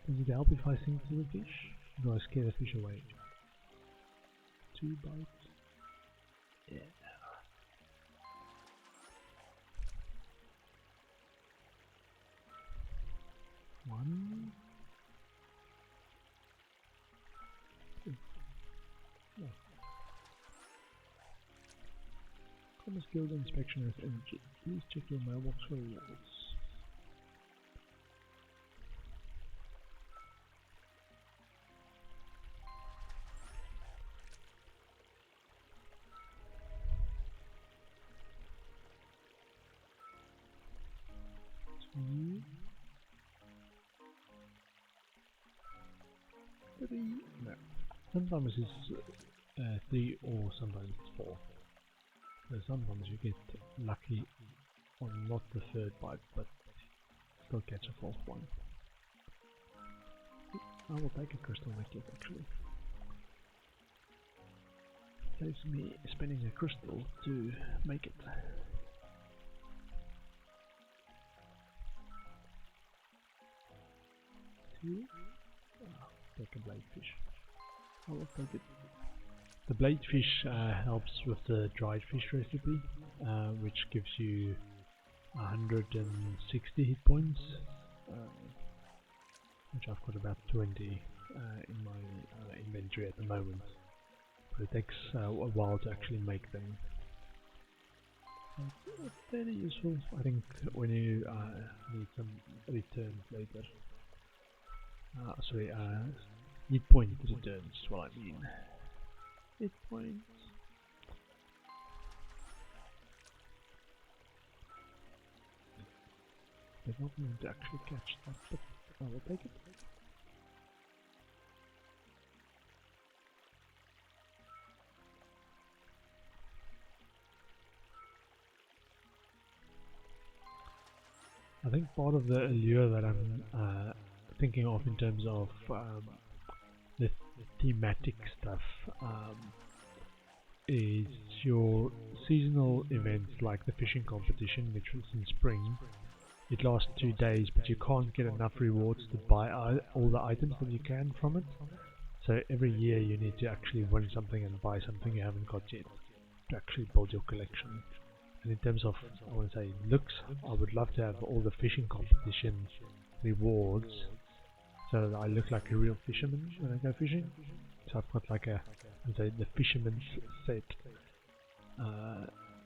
Does it help if I sing to the fish? Or do I scare the fish away? 2 bites. Yeah. One. 2. No. Commerce Guild inspection with energy. Please check your mailbox for rewards. Two. 3. No. Sometimes it's 3 or sometimes it's 4. So sometimes you get lucky on not the third bite, but still catch a fourth one. I will take a crystal necklace actually. Saves me spending a crystal to make it. Two. Take a blade fish. I will take it. The blade fish helps with the dried fish recipe, which gives you 160 hit points, which I've got about 20 in my inventory at the moment. But it takes a while to actually make them. It's very useful, I think, when you need some returns later. Sorry, hit point returns is what I mean. Hit points. They're not going to actually catch that, but I will take it. I think part of the allure that I'm thinking of in terms of the thematic stuff is your seasonal events like the fishing competition, which was in spring. It lasts 2 days, but you can't get enough rewards to buy all the items that you can from it. So every year you need to actually win something and buy something you haven't got yet to actually build your collection. And in terms of, I want to say, looks, I would love to have all the fishing competition rewards so that I look like a real fisherman when I go fishing. So I've got like a, I'd say, the fisherman's set,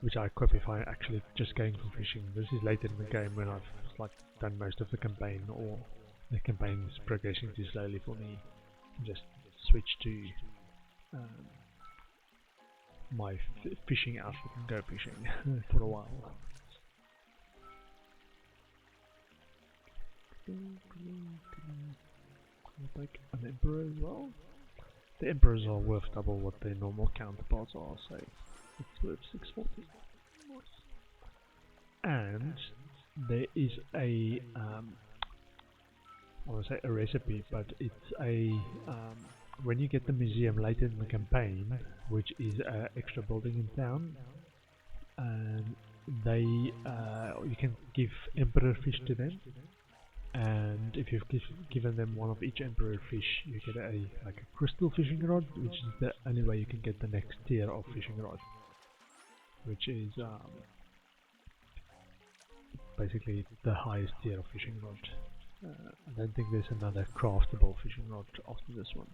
which I equip if I actually just going for fishing. This is later in the game when I've like done most of the campaign, or the campaign is progressing too slowly for me. Just switch to my fishing outfit and go fishing for a while. I'll take an emperor as well. The emperors are worth double what their normal counterparts are, so it's worth 640. And there is a I want to say a recipe, but it's a when you get the museum later in the campaign, which is an extra building in town, and they you can give emperor fish to them, and if you've given them one of each emperor fish, you get like a crystal fishing rod, which is the only way you can get the next tier of fishing rod, which is basically the highest tier of fishing rod. I don't think there's another craftable fishing rod after this one.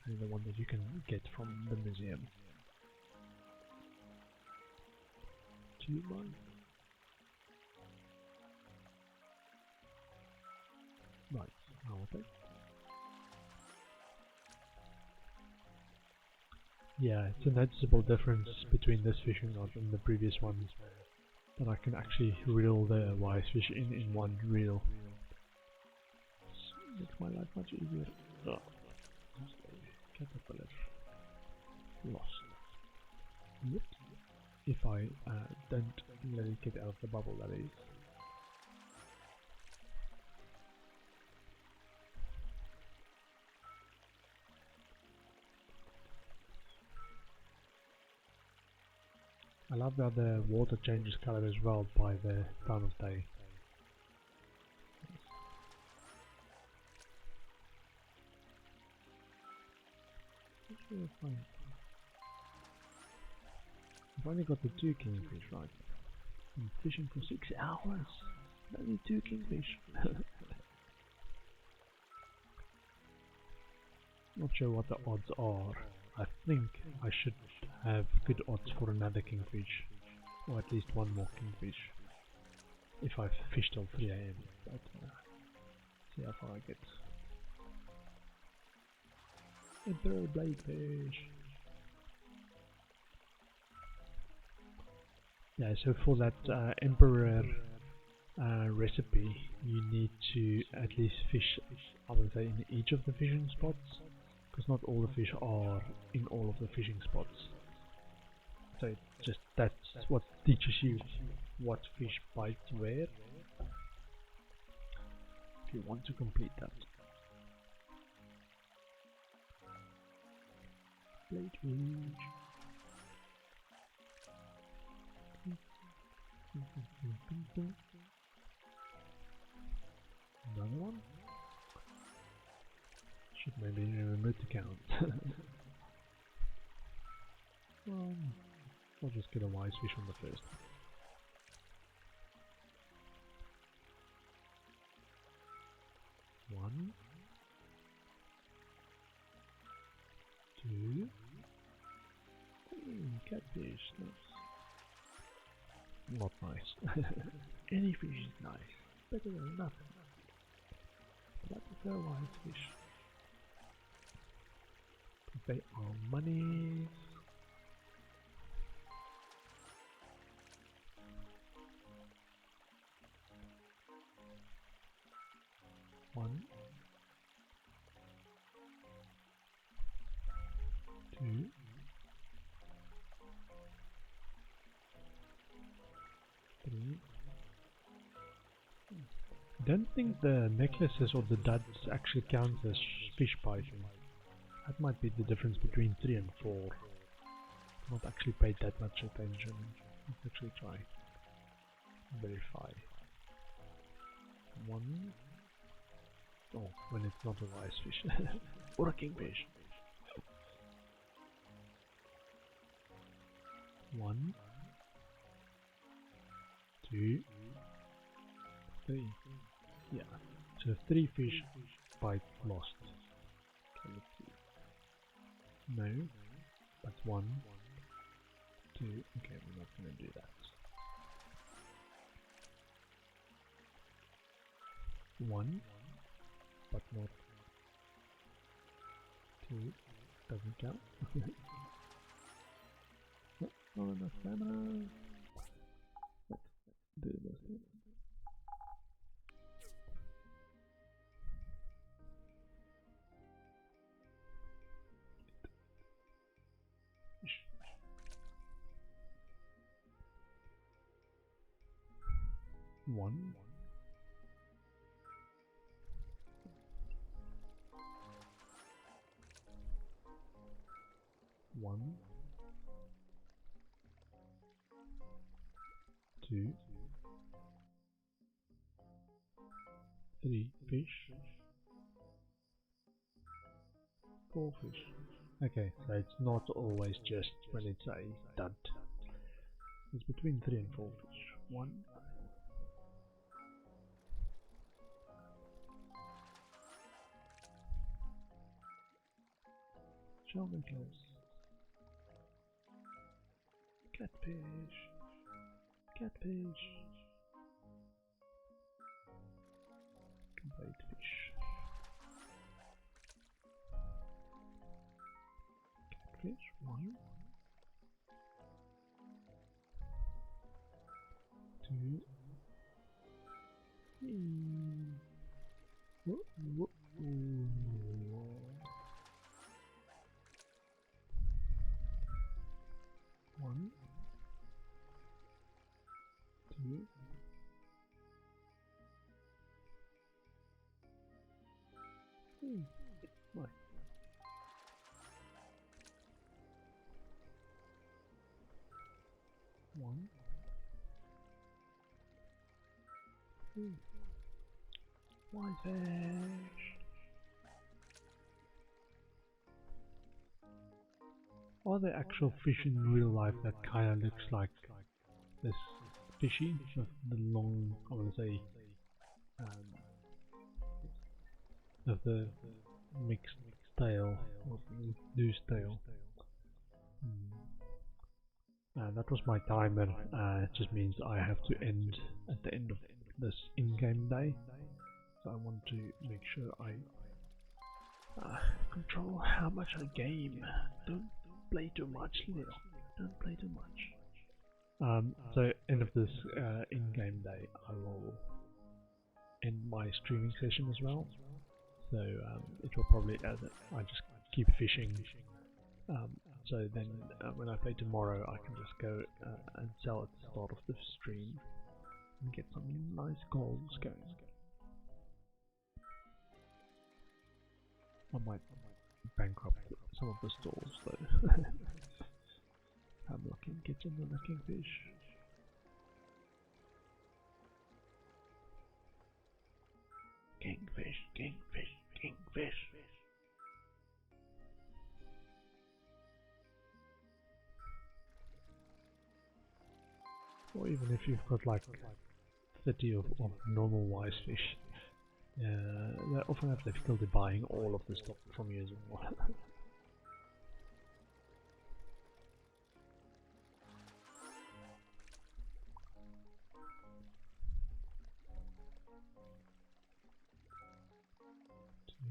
And the one that you can get from the museum. 2 1. Right, I'll take. Yeah, it's a noticeable difference between this fishing rod and the previous ones. That I can actually reel the wise fish in one reel. Makes my life much easier. Oh. Caterpillar. Lost. Yep. If I don't let it get out of the bubble, that is. I love that the water changes color as well by the time of day. I've only got the 2 kingfish, right? I'm fishing for 6 hours. Only 2 kingfish. Not sure what the odds are. I think I should have good odds for another kingfish, or at least one more kingfish, if I fish till 3 AM. But see how far I get. Emperor bladefish. Yeah, so for that emperor recipe, you need to at least fish, I would say, in each of the fishing spots, because not all the fish are in all of the fishing spots. So it just that's what teaches you what fish bite where. If you want to complete that. Blade fish. Another one? Should maybe remember to count. I'll just get a wise fish on the first one. 1, 2, catfish, nice. Not nice. Any fish is nice. Better than nothing. But I prefer wise fish. They are money. One, 2, 3. I don't think the necklaces or the duds actually count as fish biting. That might be the difference between 3 and 4. Not actually paid that much attention. Let's actually try. Verify. 1. Oh, when it's not a wise fish. Or a kingfish. 1, 2, 3. Yeah. So 3 fish bite lost. Okay, let's see. No, that's 1, 2. Okay, we're not going to do that. 1, but not 2. Doesn't count. Not enough stamina. Let's do this thing. One. 1, 2, 3 fish, 4 fish. Okay, so it's not always just when it's a dud. It's between 3 and 4 fish. 1, 2, necklace. Catfish. Catfish. Complete fish. Catfish. 1, 2, 3. Whoa, whoa, whoa. 1, 2, 3. Why? 1, 2. White fish. Are there actual fish in real life that kind of looks like this fishy, with the long, I want to say, of the mixed tail, or loose tail? That was my timer. It just means I have to end at the end of this in-game day, so I want to make sure I control how much I game. Don't play too much, Leo. Don't play too much. So end of this in-game day, I will end my streaming session as well. So it will probably, as I just keep fishing So then when I play tomorrow, I can just go and sell at the start of the stream and get some nice goals going. I might bankrupt some of the stores though. I'm looking, get another kingfish. Kingfish, kingfish, kingfish. Or even if you've got like 30 of normal wise fish, they often have difficulty buying all of the stock from you as well.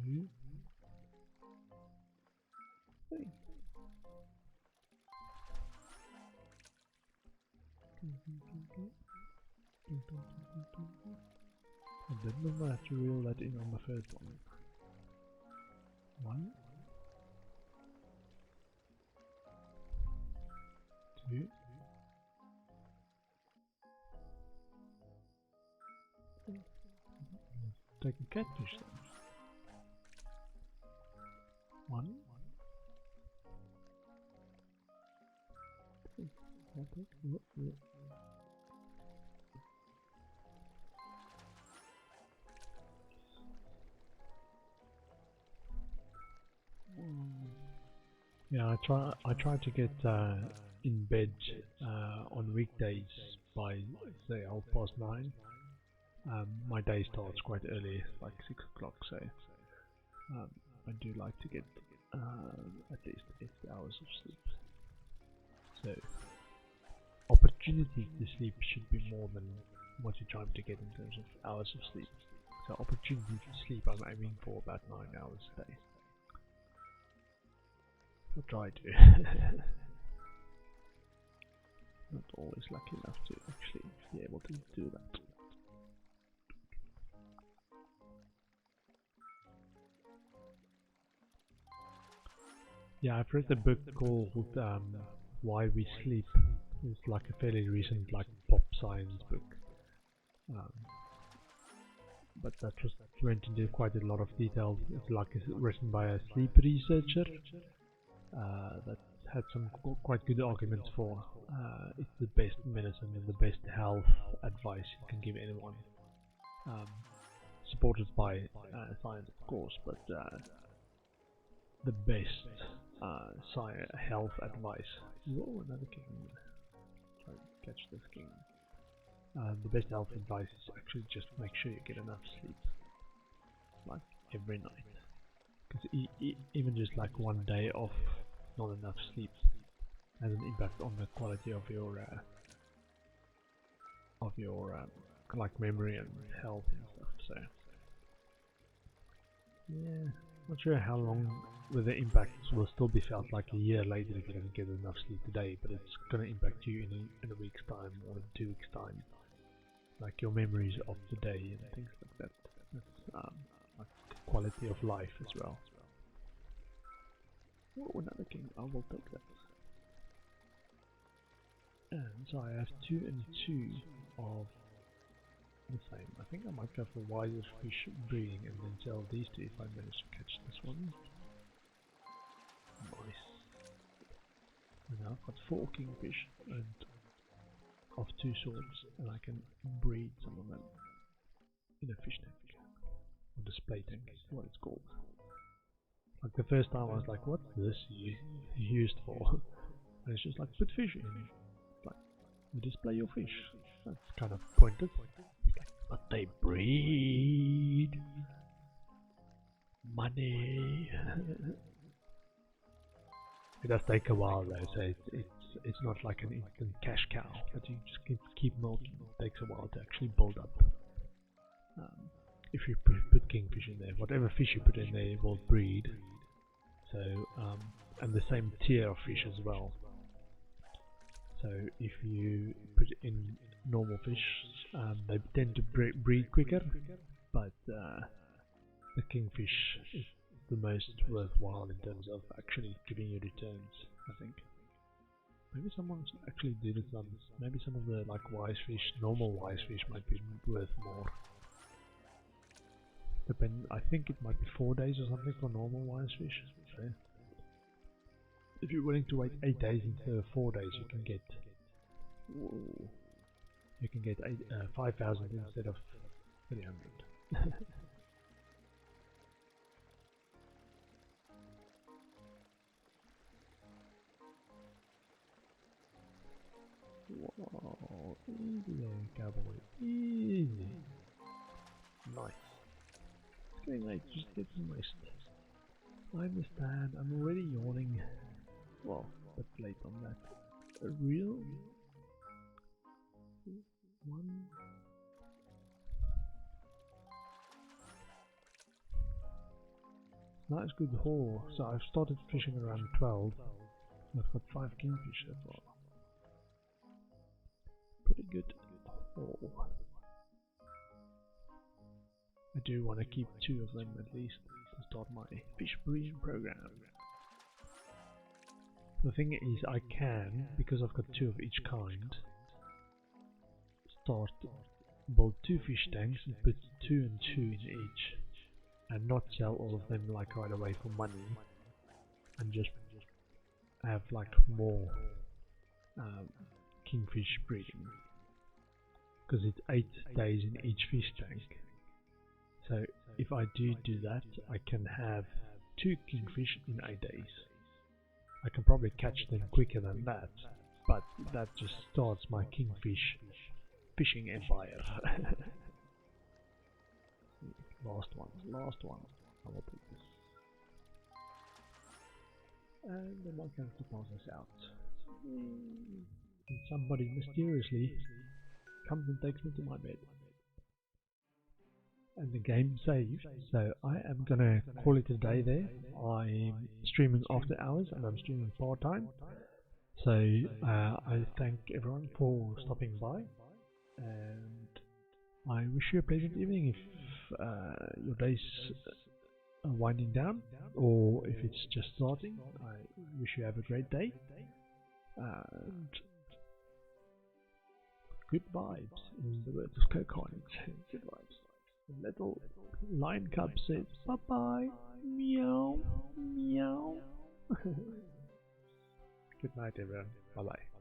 Two, three. I didn't know I have to reel that in on the first one. One, two, take a catfish then. One, yeah, I try to get in bed on weekdays by say 9:30. My day starts quite early, like 6 o'clock, so I do like to get at least 8 hours of sleep. So opportunity to sleep should be more than what you're trying to get in terms of hours of sleep. So opportunity to sleep, I'm aiming for about 9 hours a day. I'll try to. Not always lucky enough to actually be able to do that. Yeah, I've read a book called Why We Sleep. It's like a fairly recent, like pop science book. But that just went into quite a lot of detail. It's like written by a sleep researcher that had some quite good arguments for it's the best medicine and the best health advice you can give anyone. Supported by science, of course, but the best health advice. Whoa, another king. Try to catch this king. The best health advice is actually just make sure you get enough sleep, like every night. Because even just like one day of not enough sleep has an impact on the quality of your like memory and health and stuff. So yeah, not sure how long the impacts will still be felt like a year later if you don't get enough sleep today, but it's gonna impact you in a week's time or in 2 weeks' time. Like your memories of the day and things like that. That's like quality of life as well. Oh, another king, I will take that. And so I have 2 and 2 of the same. I think I might go for wiser fish breeding and then sell these 2 if I manage to catch this one. Nice. And now I've got 4 kingfish and of 2 sorts, and I can breed some of them in a fish tank, or display tank is what it's called. Like the first time I was like, what's this used for? And it's just like, put fish in. Like, you display your fish. That's kind of pointless. Like, but they breed. Money. It does take a while though, so it's not like an instant cash cow that you just keep milking. It takes a while to actually build up. If you put kingfish in there, whatever fish you put in there will breed. So and the same tier of fish as well. So if you put in normal fish, they tend to breed quicker, but the kingfish the most worthwhile in terms of actually giving you returns, I think. Maybe someone's actually did it on, maybe some of the like wise fish, normal wise fish might be worth more. I think it might be 4 days or something for normal wise fish. So if you're willing to wait 8 days instead of 4 days, you can get 5,000 instead of 300. Whoa, easy there, cowboy, easy. Nice. It's getting late, just get some rest. I understand, I'm already yawning. Well, but late on that. A real one. Nice good haul. So I've started fishing around 12. I've got 5 kingfish so far. Pretty good haul. I do want to keep 2 of them at least to start my fish breeding program. The thing is, I can, because I've got 2 of each kind, build 2 fish tanks and put 2 and 2 in each, and not sell all of them like right away for money, and just have like more kingfish breeding, because it's 8 days in each fish tank. So if I do that, I can have 2 kingfish in 8 days. I can probably catch them quicker than that, but that just starts my kingfish fishing empire. last one. I will take this. And the might have to pass us out. And somebody mysteriously comes and takes me to my bed. And the game saves, so I am gonna call it a day there. I'm streaming after hours and I'm streaming part-time. So I thank everyone for stopping by, and I wish you a pleasant evening if your day's winding down, or if it's just starting. I wish you have a great day, and good vibes, in the words of Coconut. Good vibes. The little lion cub says bye bye, meow, meow. Good night everyone, bye bye.